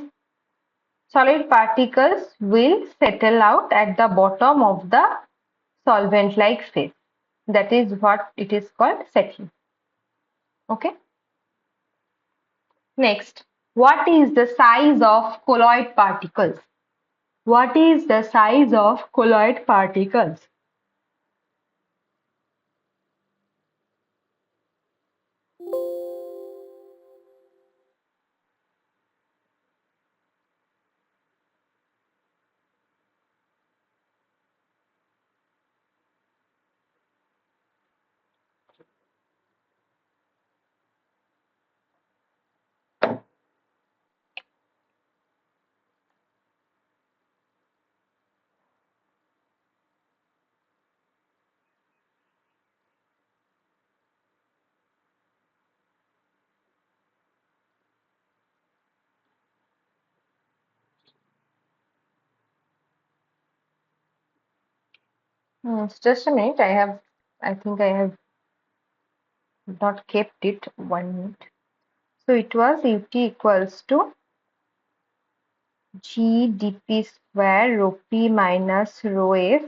solid particles will settle out at the bottom of the solvent-like phase. That is what it is called settling. Okay. Next, what is the size of colloid particles? What is the size of colloid particles? Just a minute. I think I have not kept it 1 minute. So it was ut equals to g dp square rho p minus rho f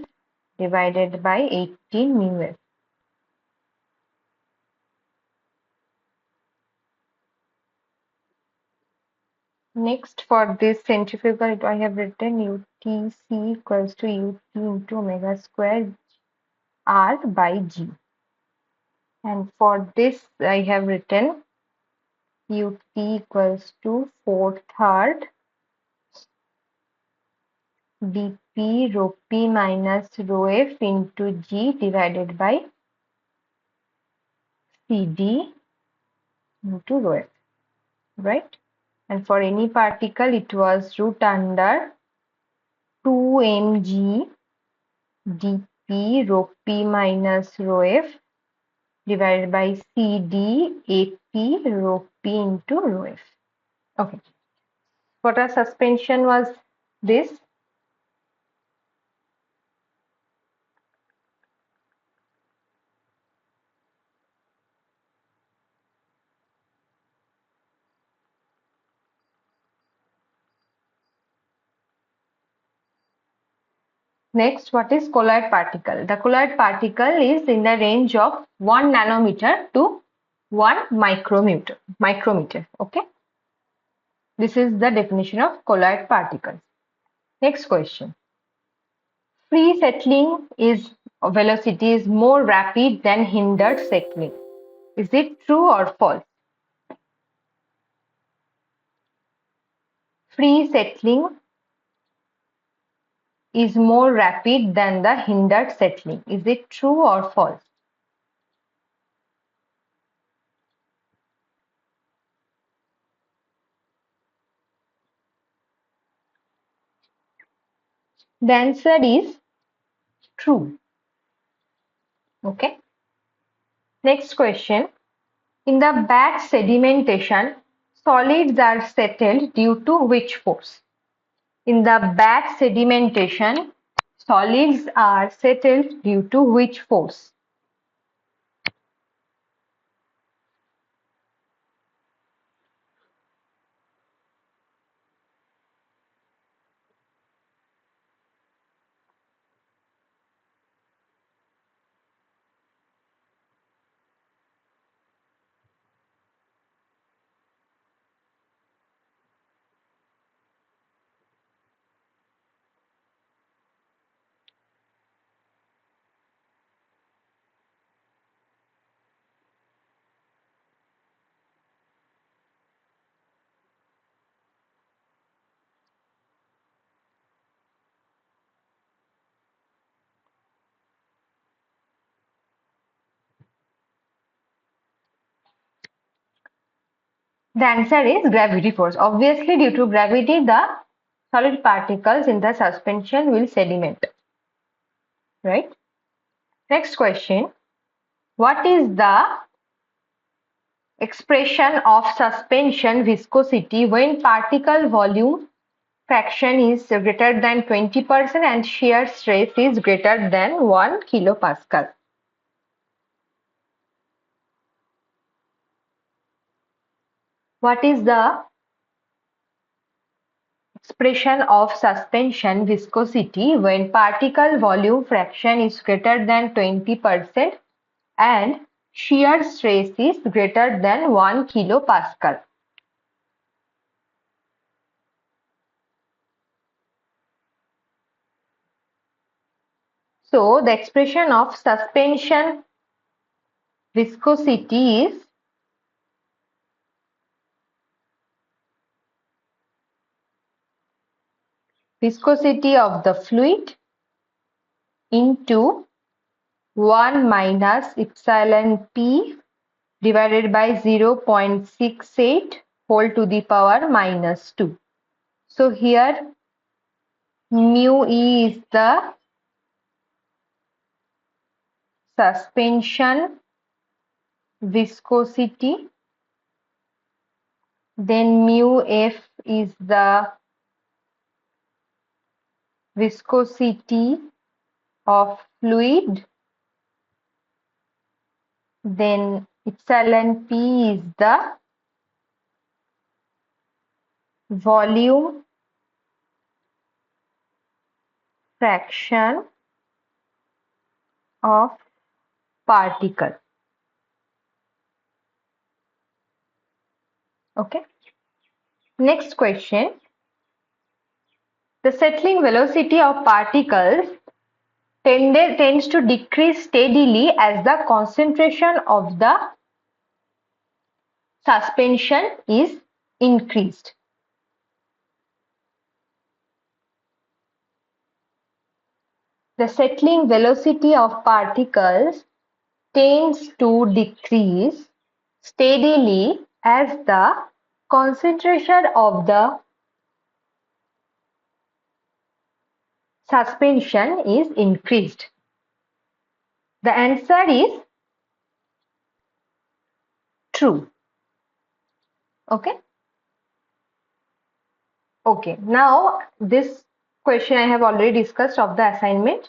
divided by 18 mu f. Next, for this centrifugal, I have written UTC equals to UT into omega square R by G. And for this, I have written UT equals to 4/3 dP rho P minus rho F into G divided by CD into rho F, right? And for any particle, it was root under 2 mg dP rho P minus rho F divided by CD AP rho P into rho F. Okay. What our suspension was this? Next, what is colloid particle? The colloid particle is in the range of 1 nanometer to 1 micrometer. Okay. This is the definition of colloid particles. Next question. Free settling velocity is more rapid than hindered settling. Is it true or false? Free settling is more rapid than the hindered settling. Is it true or false? The answer is true. Okay. Next question. In the batch sedimentation, solids are settled due to which force? In the batch sedimentation, solids are settled due to which force? The answer is gravity force. Obviously, due to gravity, the solid particles in the suspension will sediment. Right? Next question. What is the expression of suspension viscosity when particle volume fraction is greater than 20% and shear stress is greater than 1 kilopascal? What is the expression of suspension viscosity when particle volume fraction is greater than 20% and shear stress is greater than 1 kilopascal? So the expression of suspension viscosity is viscosity of the fluid into 1 minus epsilon p divided by 0.68 whole to the power minus 2. So here mu E is the suspension viscosity, then mu F is the viscosity of fluid, then epsilon P is the volume fraction of particle. Okay. Next question. The settling velocity of particles tends to decrease steadily as the concentration of the suspension is increased. The settling velocity of particles tends to decrease steadily as the concentration of the suspension is increased. The answer is true. Okay. Okay. Now this question I have already discussed of the assignment.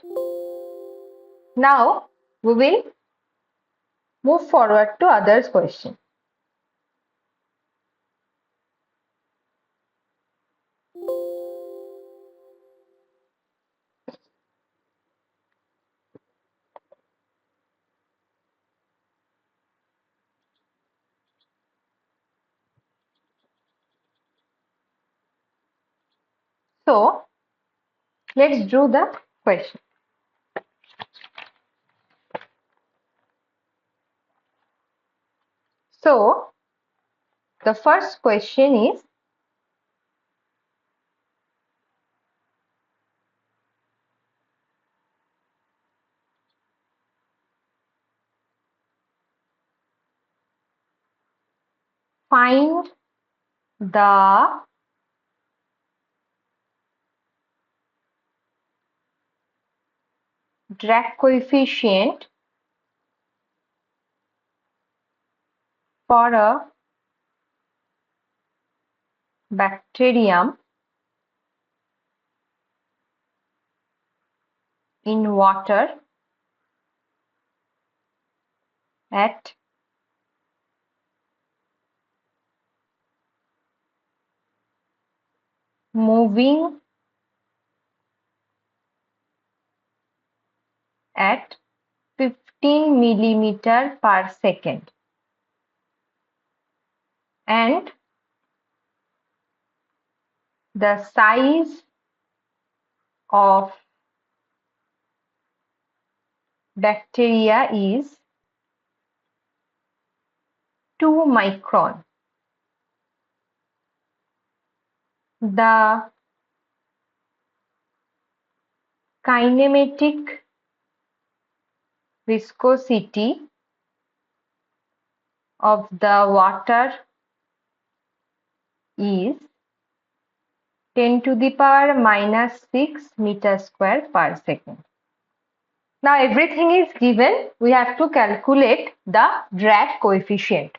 Now we will move forward to others question. So let's do the question. So the first question is, find the drag coefficient for a bacterium in water at moving at 15 millimeter per second and the size of bacteria is 2 micron. The kinematic viscosity of the water is 10 to the power minus 6 meter square per second. Now everything is given. We have to calculate the drag coefficient.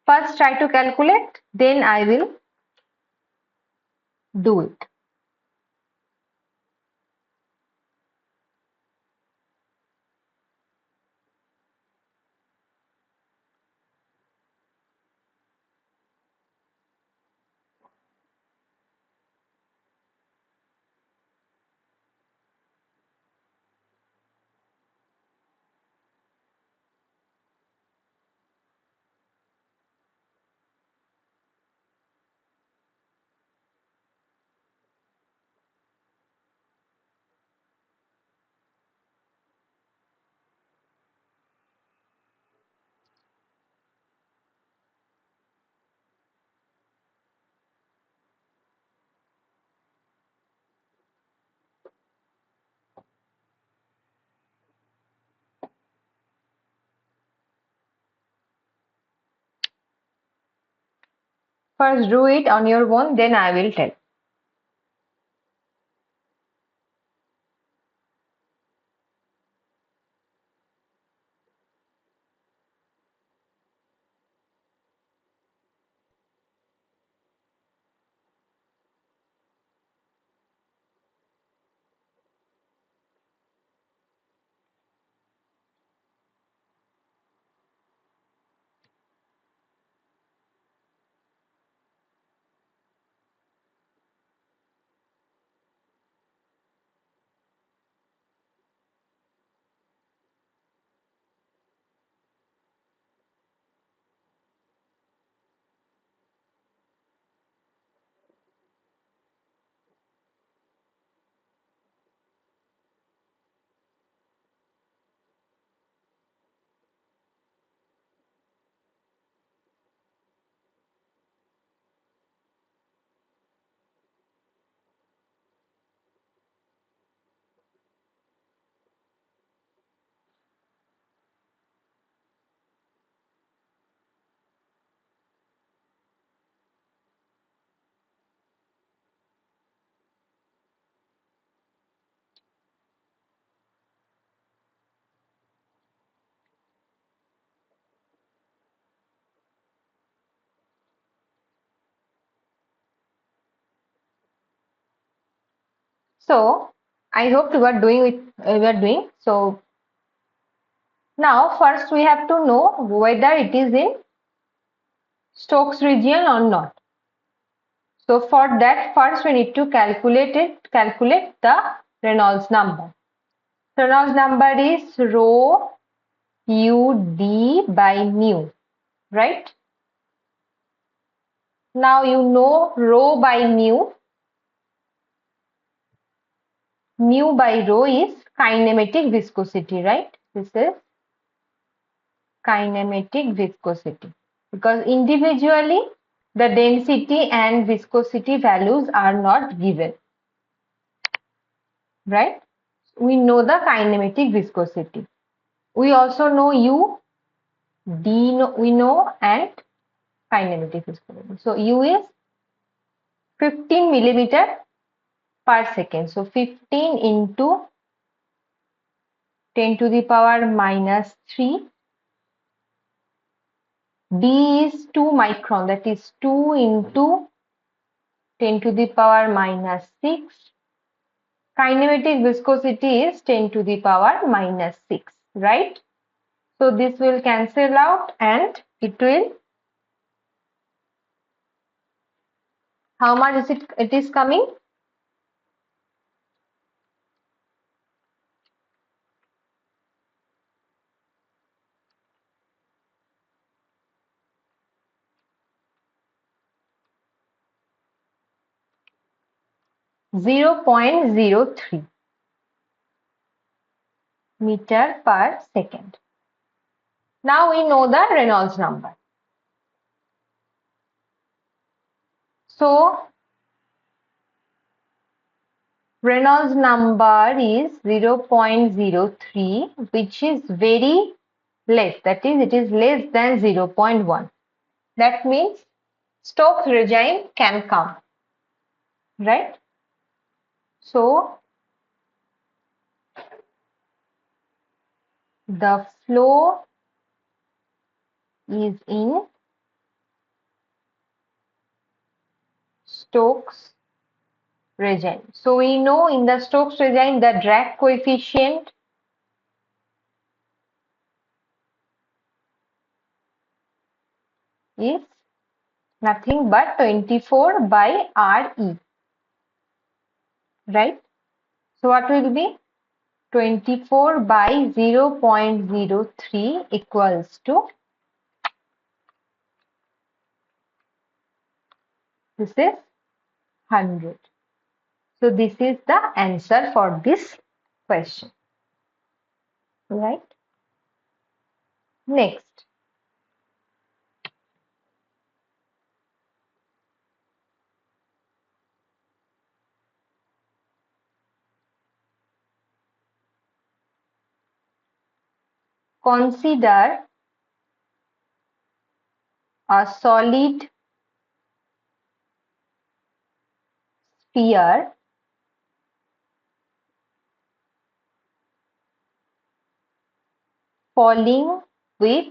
First try to calculate, then I will do it. First do it on your own, then I will tell. So I hope you are doing. So now first we have to know whether it is in Stokes region or not. So for that, first we need to calculate the Reynolds number. Reynolds number is rho ud by mu, right? Now you know rho by mu. Mu by rho is kinematic viscosity, right? This is kinematic viscosity, because individually the density and viscosity values are not given, right? We know the kinematic viscosity. We also know U, D we know, and kinematic viscosity. So U is 15 millimeter per second. So 15 into 10 to the power minus 3. D is 2 micron, that is 2 into 10 to the power minus 6. Kinematic viscosity is 10 to the power minus 6, right? So this will cancel out and it will, how much is it is coming? 0.03 meter per second. Now we know the Reynolds number. So Reynolds number is 0.03, which is very less. That is, it is less than 0.1. That means Stokes regime can come, right? So the flow is in Stokes regime. So we know in the Stokes regime the drag coefficient is nothing but 24 by RE, right? So what will be 24 by 0.03 equals to, this is 100. So this is the answer for this question, right? Next. Consider a solid sphere falling with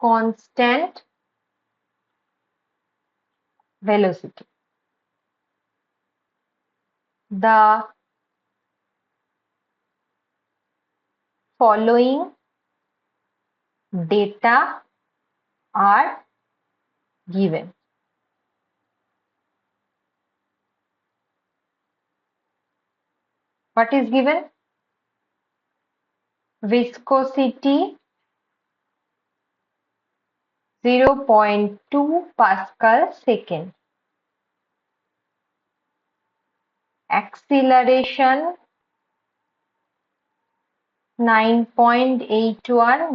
constant velocity. The following data are given. What is given? Viscosity 0.2 Pascal second. Acceleration 9.81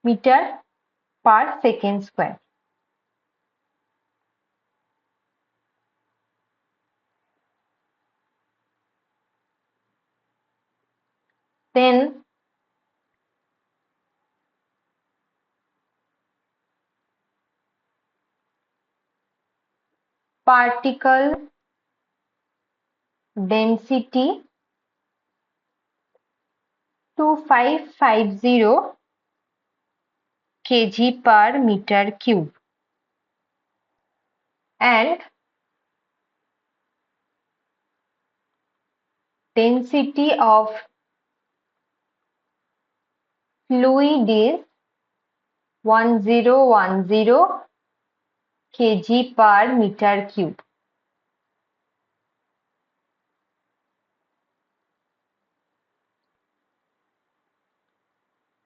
meter per second square. Then particle density 2550 kg per meter cube. and density of fluid is 1010 kg per meter cube.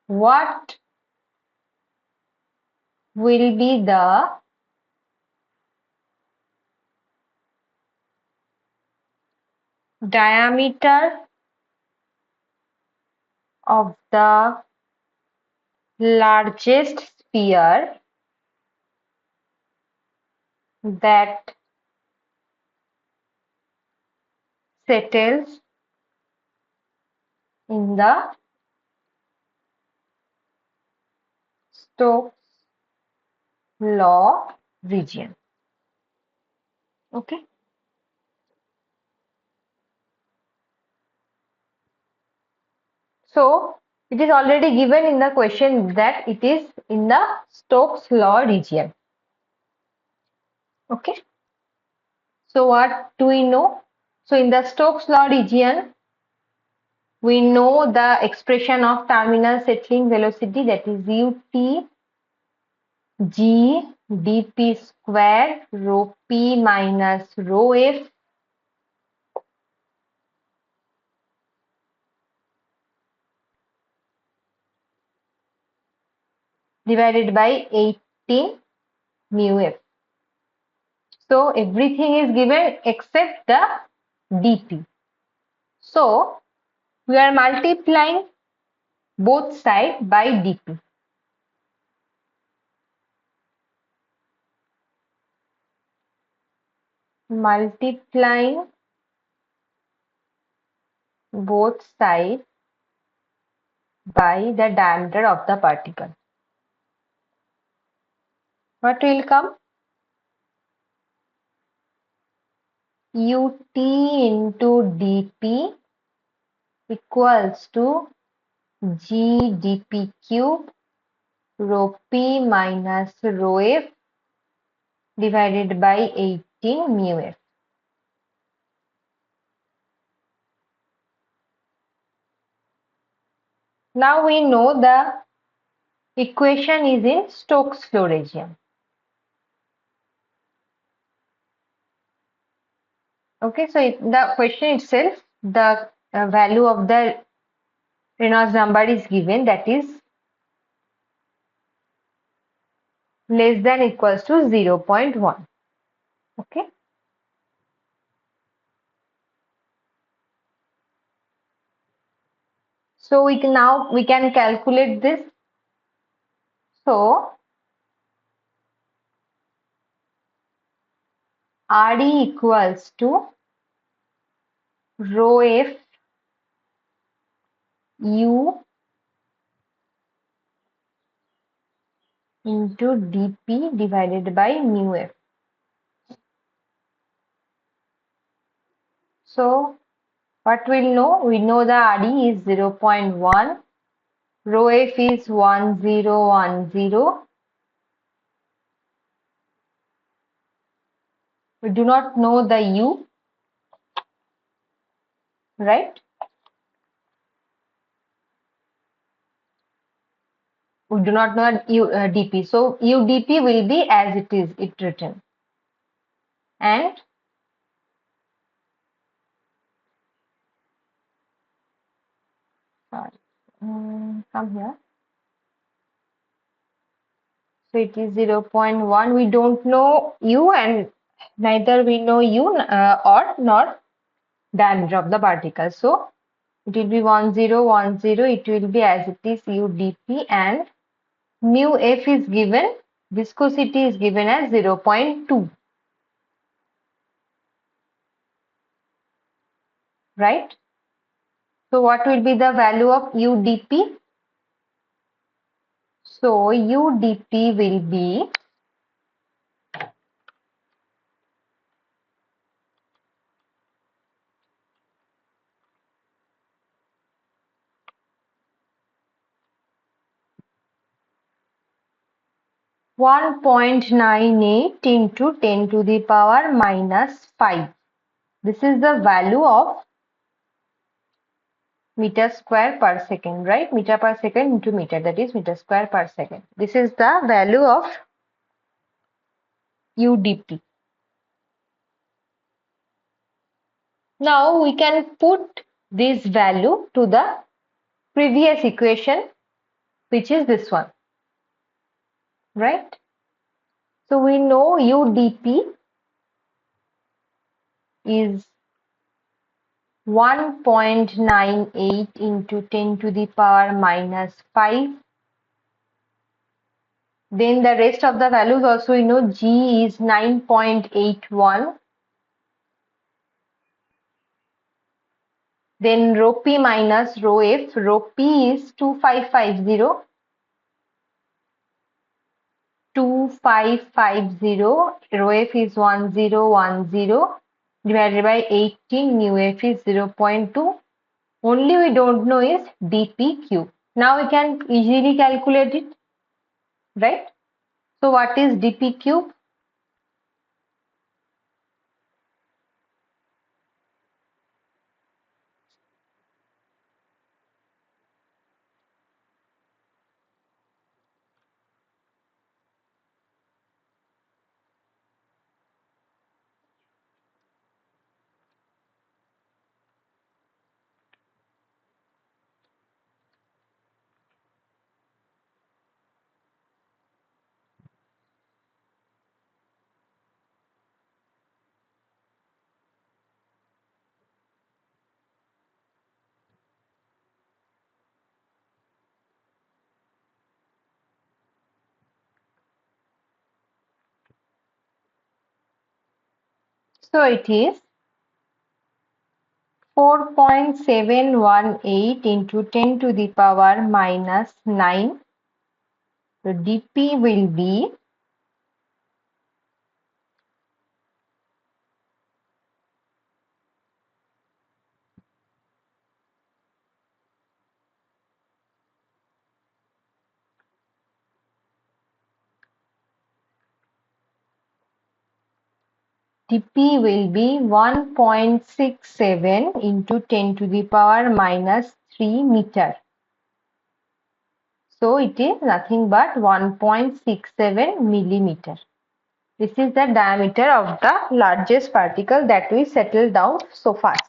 What will be the diameter of the largest sphere that settles in the Stokes law region? Okay. So it is already given in the question that it is in the Stokes law region. Okay. So what do we know? So in the Stokes law region, we know the expression of terminal settling velocity, that is ut g dp square rho p minus rho f divided by 18 mu f. So everything is given except the dp. So we are multiplying both sides by dp. Multiplying both sides by the diameter of the particle. What will come? ut into dp equals to g dp cube rho p minus rho f divided by 18 mu f. Now we know the equation is in Stokes flow region. Okay, so the question itself, the value of the Reynolds number is given, that is less than equals to 0.1. Okay. So we can calculate this. So RE equals to rho F U into dP divided by mu F. So what we'll know? We know the RE is 0.1, rho F is 1010. We do not know the U, right? We do not know dP. So UdP will be as it is, it written. And sorry, come here. So it is 0.1. We don't know U and neither we know U or nor diameter of the particle. So it will be 1010. It will be as it is UdP, and mu F is given, viscosity is given as 0.2. Right? So what will be the value of UdP? So UdP will be 1.98 into 10 to the power minus 5. This is the value of meter square per second, right? Meter per second into meter, that is meter square per second. This is the value of UDP. Now we can put this value to the previous equation, which is this one, right? So we know UDP is 1.98 into 10 to the power minus 5. Then the rest of the values also we know. G is 9.81. Then rho P minus rho F. Rho P is 2550. 2550. Rho F is 1010 divided by 18. Mu F is 0.2. Only we don't know is dp cube. Now we can easily calculate it, right? So what is dp cube? So it is 4.718 into 10 to the power minus 9. So dp will be dp will be 1.67 into 10 to the power minus 3 meter. So it is nothing but 1.67 millimeter. This is the diameter of the largest particle that we settled down so fast.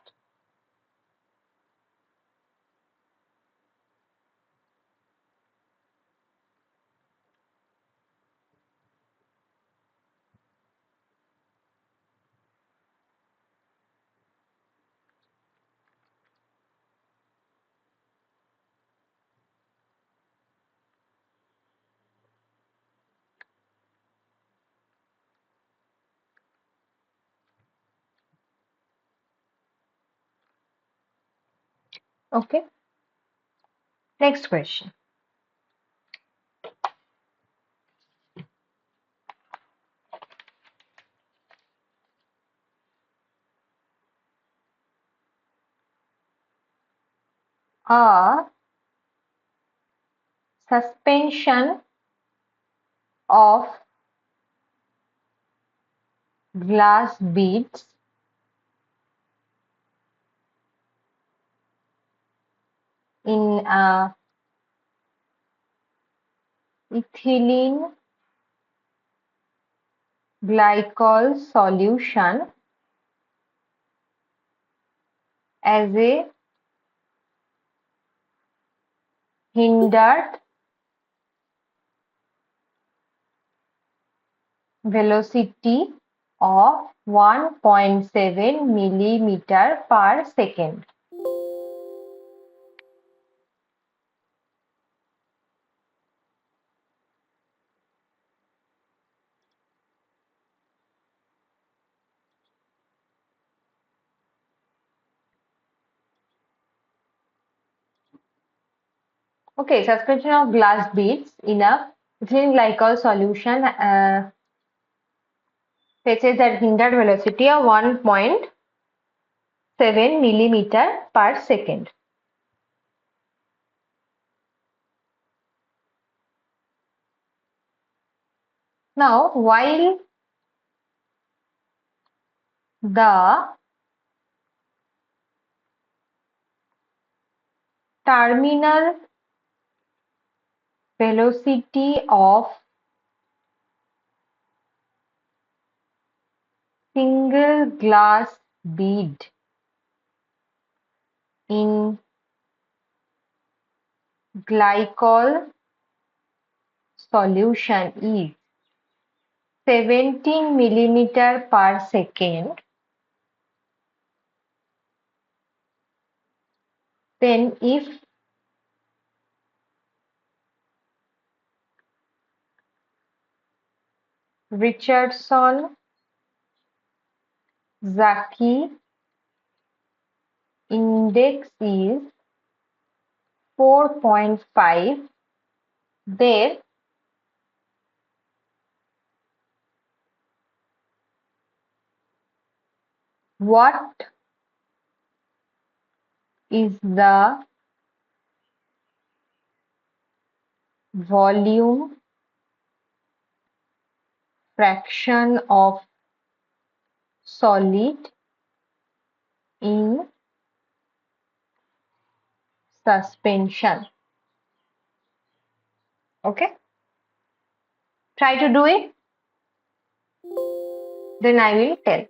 Okay. Next question. A suspension of glass beads in a ethylene glycol solution as a hindered velocity of 1.7 millimeter per second. Okay, suspension of glass beads in a ethylene glycol solution fetches at hindered velocity of 1.7 millimeter per second. Now, while the terminal velocity of single glass bead in glycol solution is 17 millimeter per second, then if Richardson-Zaki index is 4.5, then what is the volume fraction of solid in suspension? Okay, try to do it, then I will tell.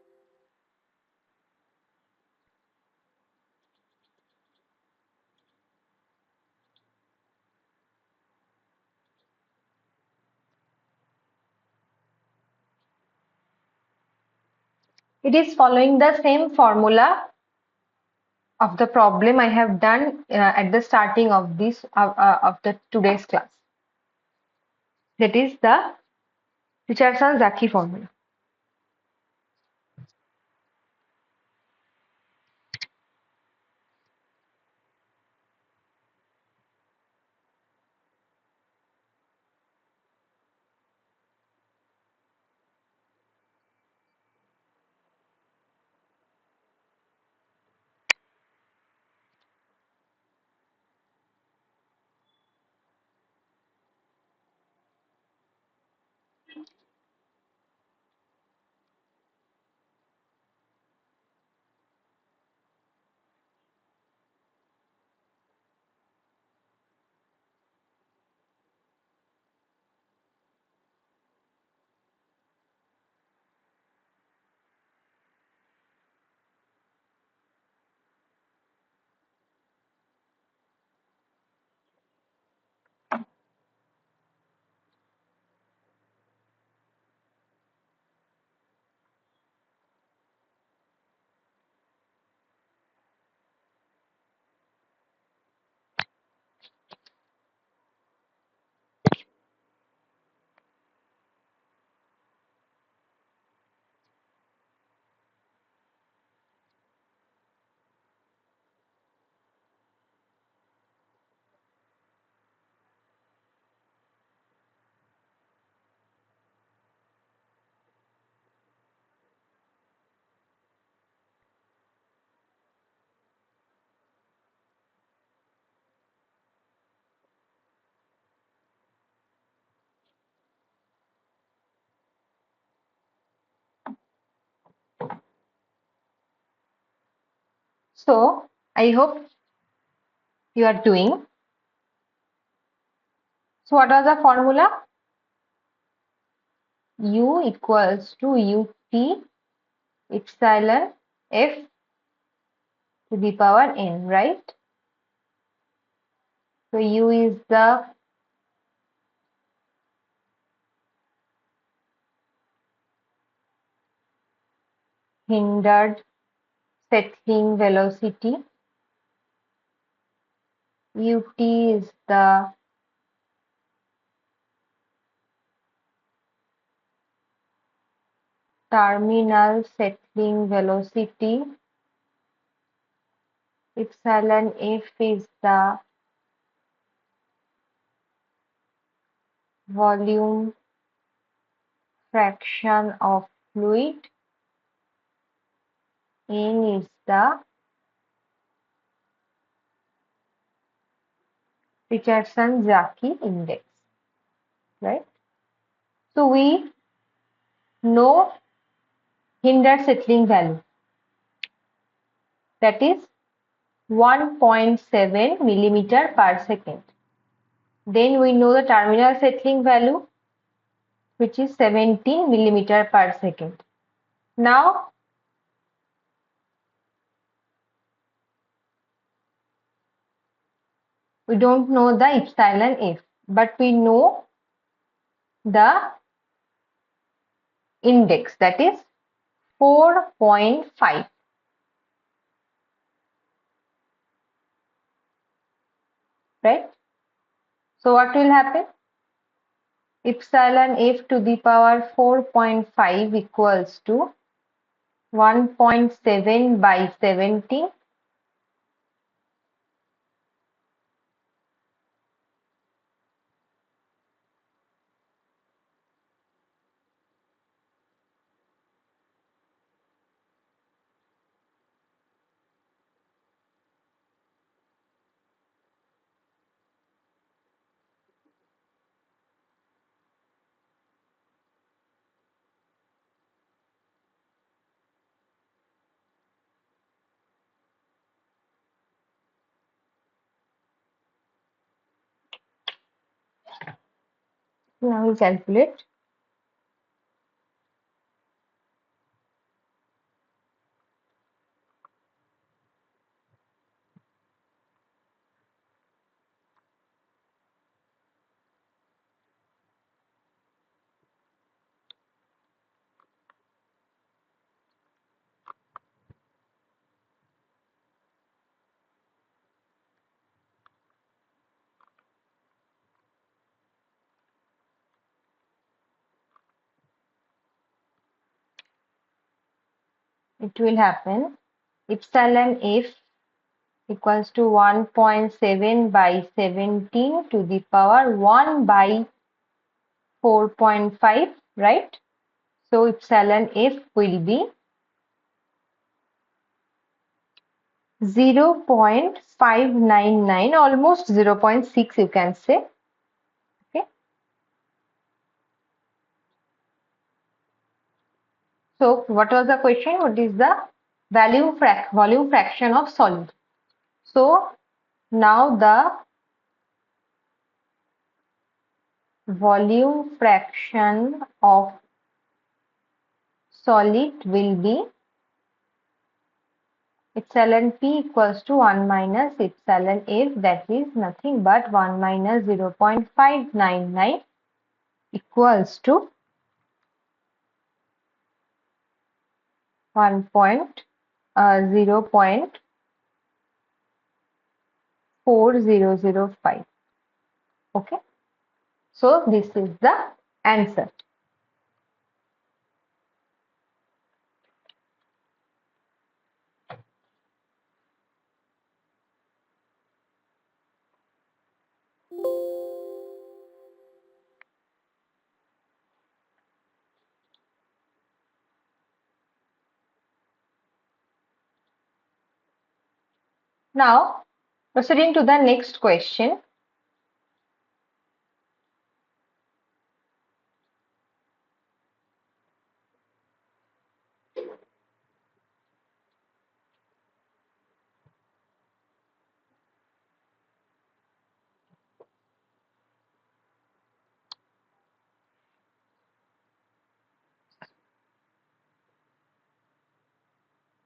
It is following the same formula of the problem I have done at the starting of this of the today's class. That is the Richardson-Zaki formula. So I hope you are doing. So what was the formula? U equals to UT epsilon F to the power n, right? So U is the hindered settling velocity, UT is the terminal settling velocity, epsilon F is the volume fraction of fluid, n is the Richardson-Zaki index, right? So we no hindered settling value, that is 1.7 millimeter per second. Then we know the terminal settling value, which is 17 millimeter per second. Now we don't know the epsilon f, but we know the index, that is 4.5. Right? So what will happen? Epsilon f to the power 4.5 equals to 1.7 by 17. Now we calculate. It will happen epsilon f equals to 1.7 by 17 to the power 1 by 4.5, right? So epsilon f will be 0.599, almost 0.6 you can say. Okay. So what was the question? What is the volume fraction of solid? So now the volume fraction of solid will be epsilon p equals to 1 minus epsilon f, that is nothing but 1 minus 0.599 equals to 0.4005. Okay, so this is the answer. Now proceeding to the next question.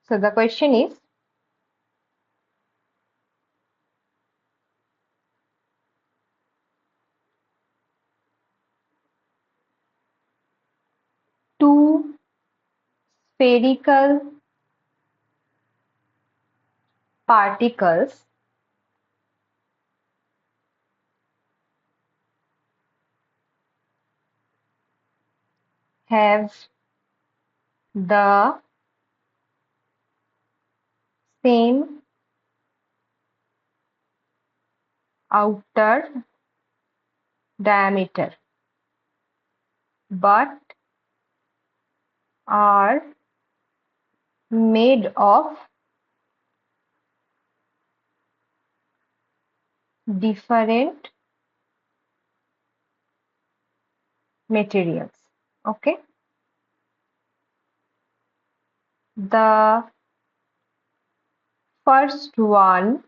So the question is, two spherical particles have the same outer diameter but are made of different materials. Okay, The first one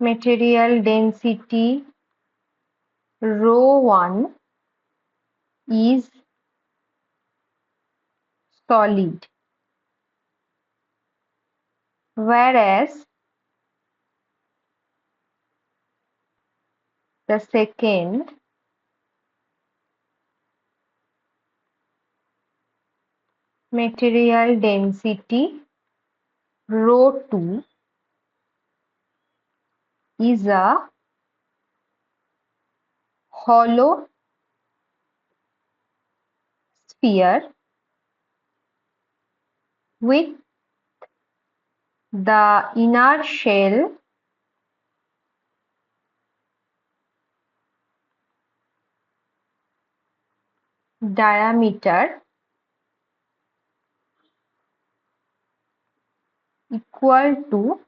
material density ρ1 is solid, whereas the second material density ρ2 is a hollow sphere with the inner shell diameter equal to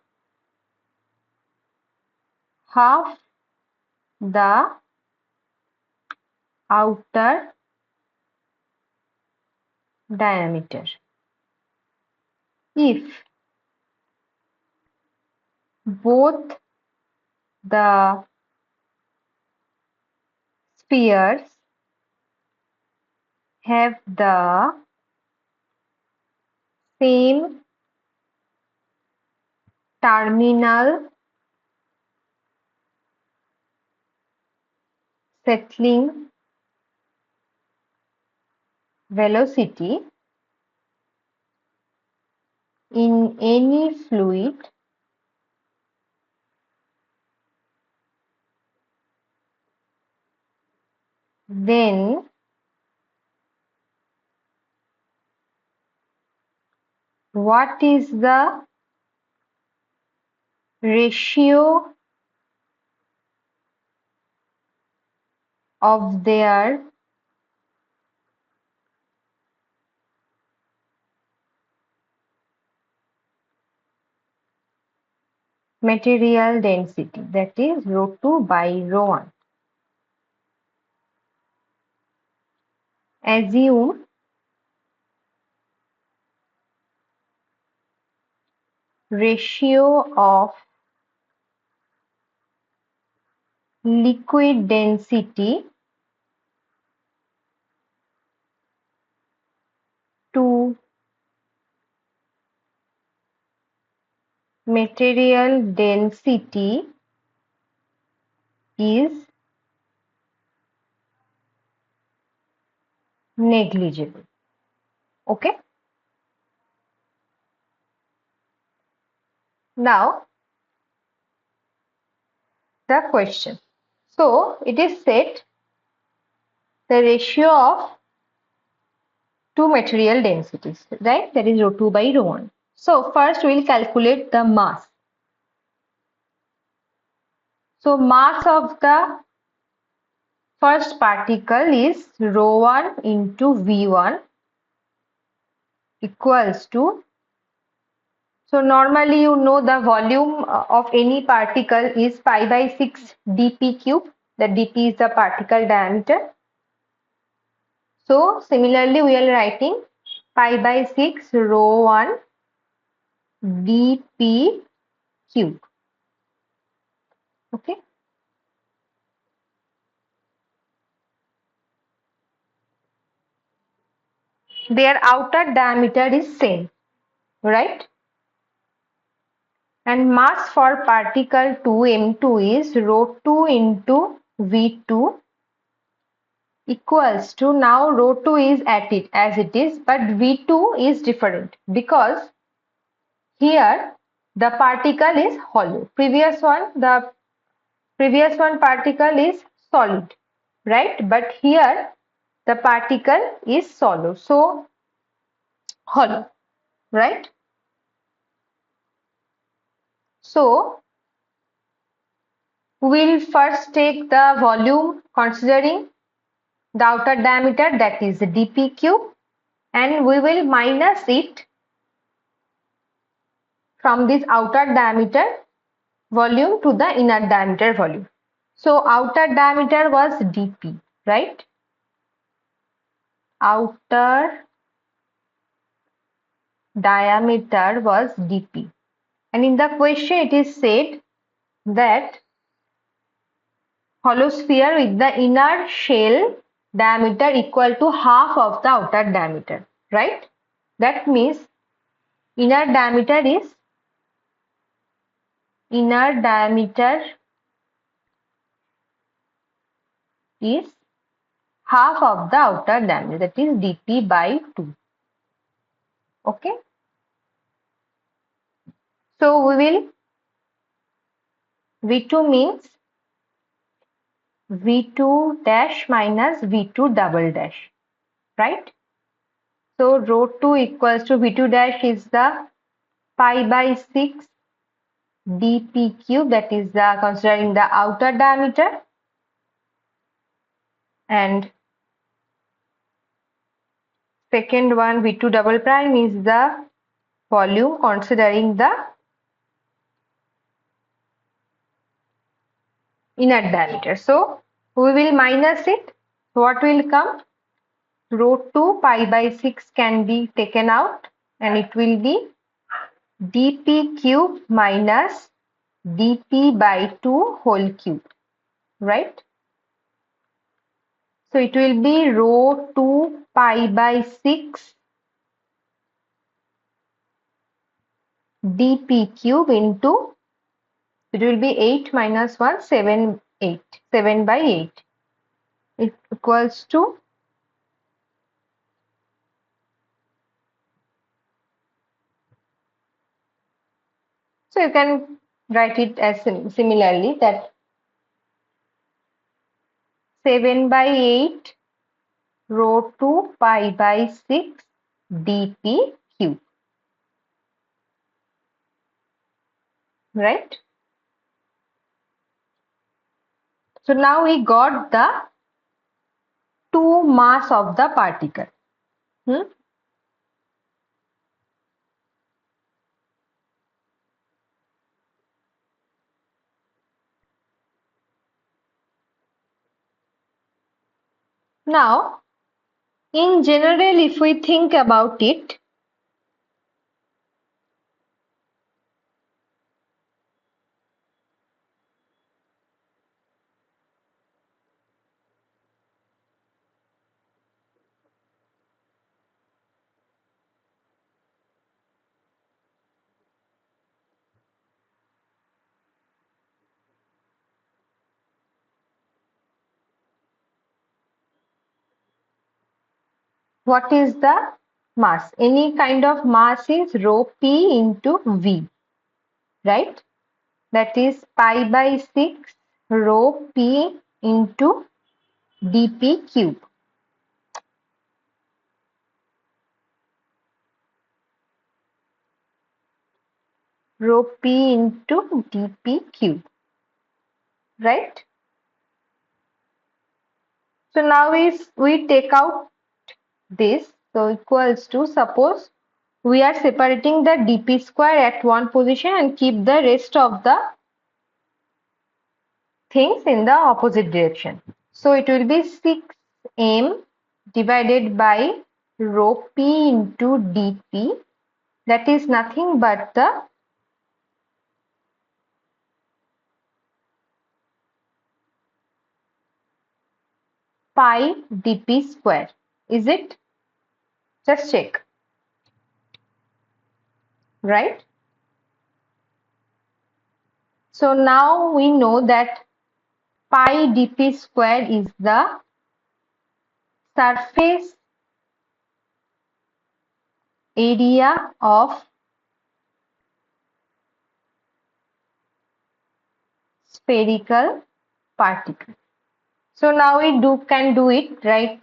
half the outer diameter. If both the spheres have the same terminal settling velocity in any fluid, then what is the ratio of their material density, that is ρ2 by ρ1. Assume ratio of liquid density to material density is negligible. Okay. Now the question. So it is said the ratio of two material densities, right? That is ρ2 by ρ1. So first we will calculate the mass. So mass of the first particle is ρ1 into v1 equals to, so normally you know the volume of any particle is pi by 6 dp cube. The dp is the particle diameter. So similarly we are writing pi by 6 ρ1 dp cube. Okay. Their outer diameter is same, right? And mass for particle 2 m2 is ρ2 into v2 equals to, now ρ2 is at it as it is, but v2 is different because here the particle is hollow. The previous one particle is solid, right? But here the particle is hollow, so hollow, right? So we'll first take the volume considering the outer diameter, that is dp cube, and we will minus it from this outer diameter volume to the inner diameter volume. So outer diameter was dp, right? Outer diameter was dp, and in the question it is said that hollow sphere with the inner shell diameter equal to half of the outer diameter, right? That means inner diameter is half of the outer diameter, that is dp by 2. Okay, so we will v2 means v2 dash minus v2 double dash, right? So rho 2 equals to v2 dash is the pi by 6 dp cube, that is considering the outer diameter, and second one v2 double prime is the volume considering the inner diameter. So we will minus it. What will come? Rho 2 pi by 6 can be taken out and it will be dp cube minus dp by 2 whole cube, right? So it will be rho 2 pi by 6 dp cube into, it will be 8 minus 1, 7, 8. 7 by 8. It equals to so you can write it as similarly that 7 by 8 rho 2 pi by 6 dp cube, right? So now we got the two mass of the particle. Now, in general, if we think about it, what is the mass? Any kind of mass is rho p into v, right? That is pi by 6 rho p into dp cube. Rho p into dp cube, right? So now if we take out this, so equals to, suppose we are separating the dp square at one position and keep the rest of the things in the opposite direction. So it will be 6m divided by rho p into dp, that is nothing but the pi dp square. Is it? Just check. Right? So now we know that pi dp square is the surface area of spherical particle. So now we can do it, right?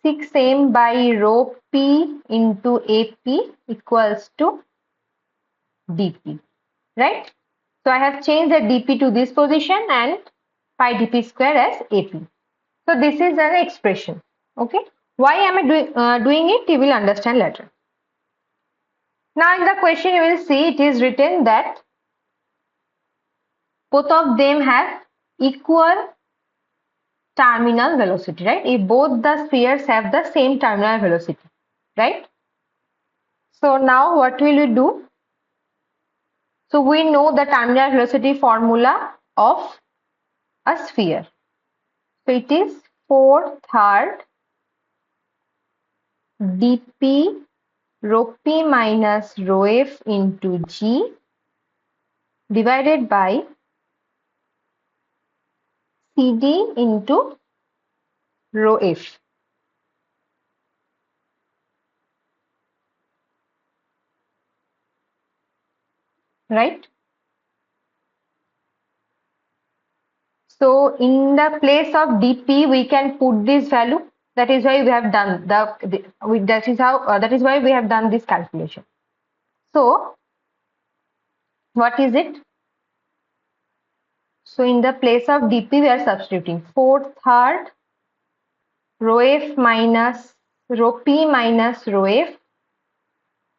6m by rho p into ap equals to dp, right? So I have changed the dp to this position and pi dp square as ap. So this is an expression. Okay. Why am I doing it? You will understand later. Now in the question you will see it is written that both of them have equal terminal velocity, right? If both the spheres have the same terminal velocity, right? So now what will we do? So we know the terminal velocity formula of a sphere. So it is 4/3 dp rho p minus rho f into g divided by cd into rho f. Right? So in the place of dp we can put this value. That is why we have done that is why we have done this calculation. So what is it? So in the place of dp we are substituting 4/3 rho f minus rho p minus rho f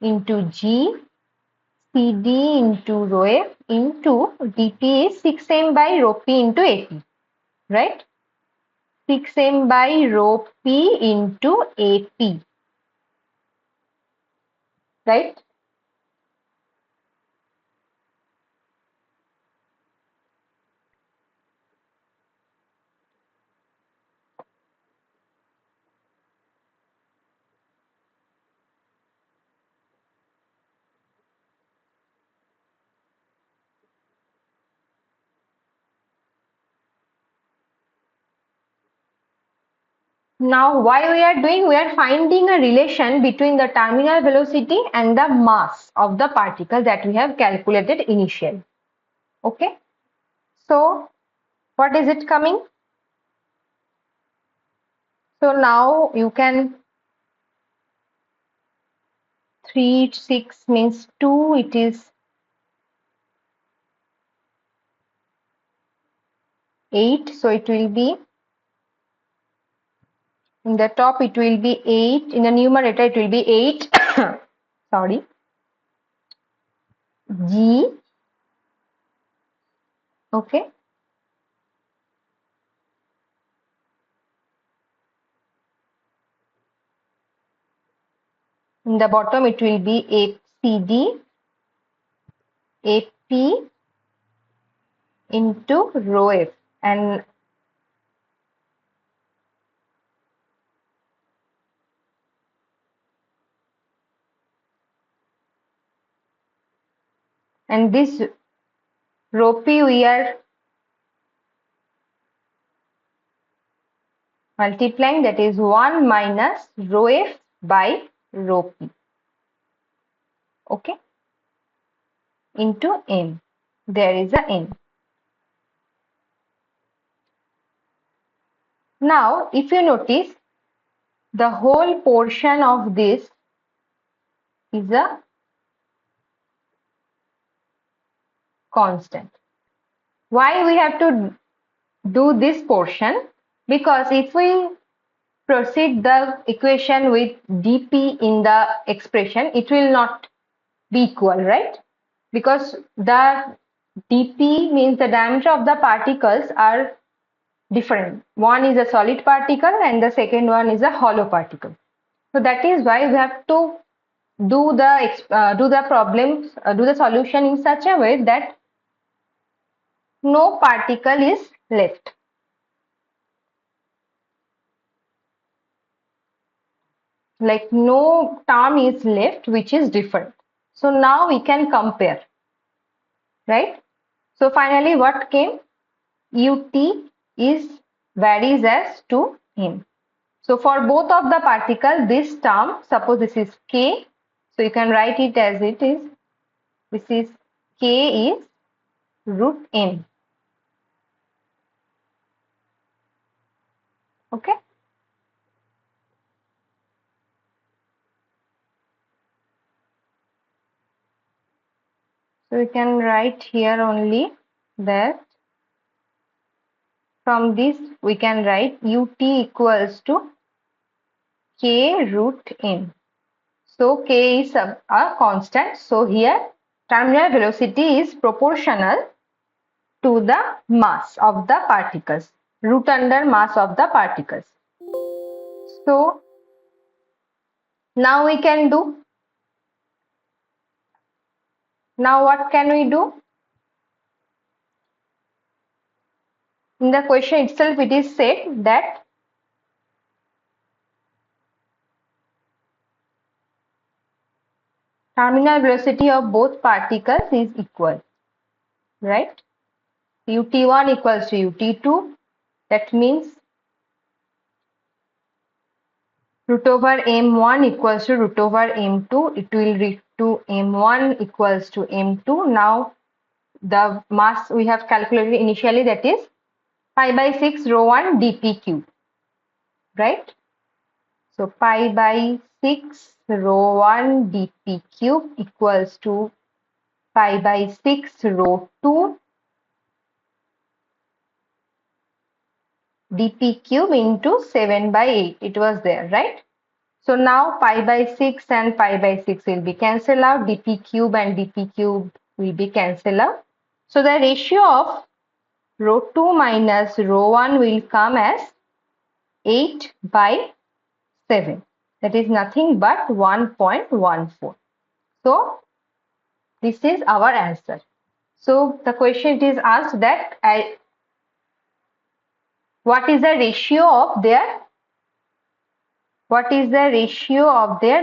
into g cd into rho f into dp is 6m by rho p into ap, right? 6m by rho p into ap, right? Now why we are doing? We are finding a relation between the terminal velocity and the mass of the particle that we have calculated initially. Okay. So what is it coming? So now you can 3, 6 means 2, it is 8. So it will be in the top it will be 8. In the numerator it will be 8. Sorry. G. Okay. In the bottom it will be ACD, AP into rho F, and this rho P we are multiplying, that is 1 minus rho F by rho P. Okay. Into M. There is a N. Now, if you notice, the whole portion of this is a constant. Why we have to do this portion? Because if we proceed the equation with dp in the expression, it will not be equal, right? Because the dp means the diameter of the particles are different. One is a solid particle and the second one is a hollow particle. So that is why we have to do the solution in such a way that no particle is left. Like no term is left which is different. So now we can compare, right? So finally what came? Ut is varies as to m. So for both of the particle, this term, suppose this is k, so you can write it as it is. This is k is root m. Okay. So we can write here only that from this we can write ut equals to k root m. So k is a constant. So here terminal velocity is proportional to the mass of the particles. root under mass of the particles. So now we can do. Now what can we do? In the question itself it is said that terminal velocity of both particles is equal, right? ut1 equals to ut2. That means root over m1 equals to root over m2. It will read to m1 equals to m2. Now the mass we have calculated initially, that is pi by 6 rho 1 dp cube, right? So pi by 6 rho 1 dp cube equals to pi by 6 rho 2 dp cube into 7 by 8. It was there, right? So now pi by 6 and pi by 6 will be cancelled out. dp cube and dp cube will be cancelled out. So the ratio of rho 2 minus rho 1 will come as 8 by 7. That is nothing but 1.14. So this is our answer. So the question is asked that what is the ratio of their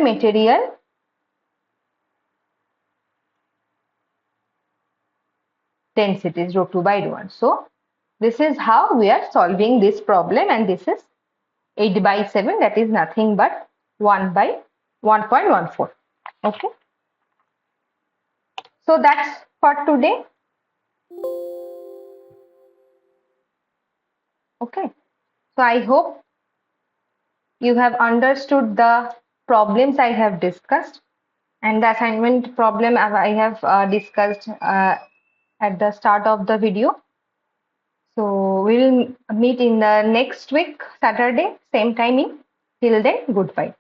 material densities, rho 2 by rho 1. So this is how we are solving this problem, and this is 8 by 7, that is nothing but 1 by 1.14. Okay. So that's for today. Okay. So I hope you have understood the problems I have discussed, and the assignment problem I have discussed at the start of the video. So we'll meet in the next week, Saturday, same timing. Till then, goodbye.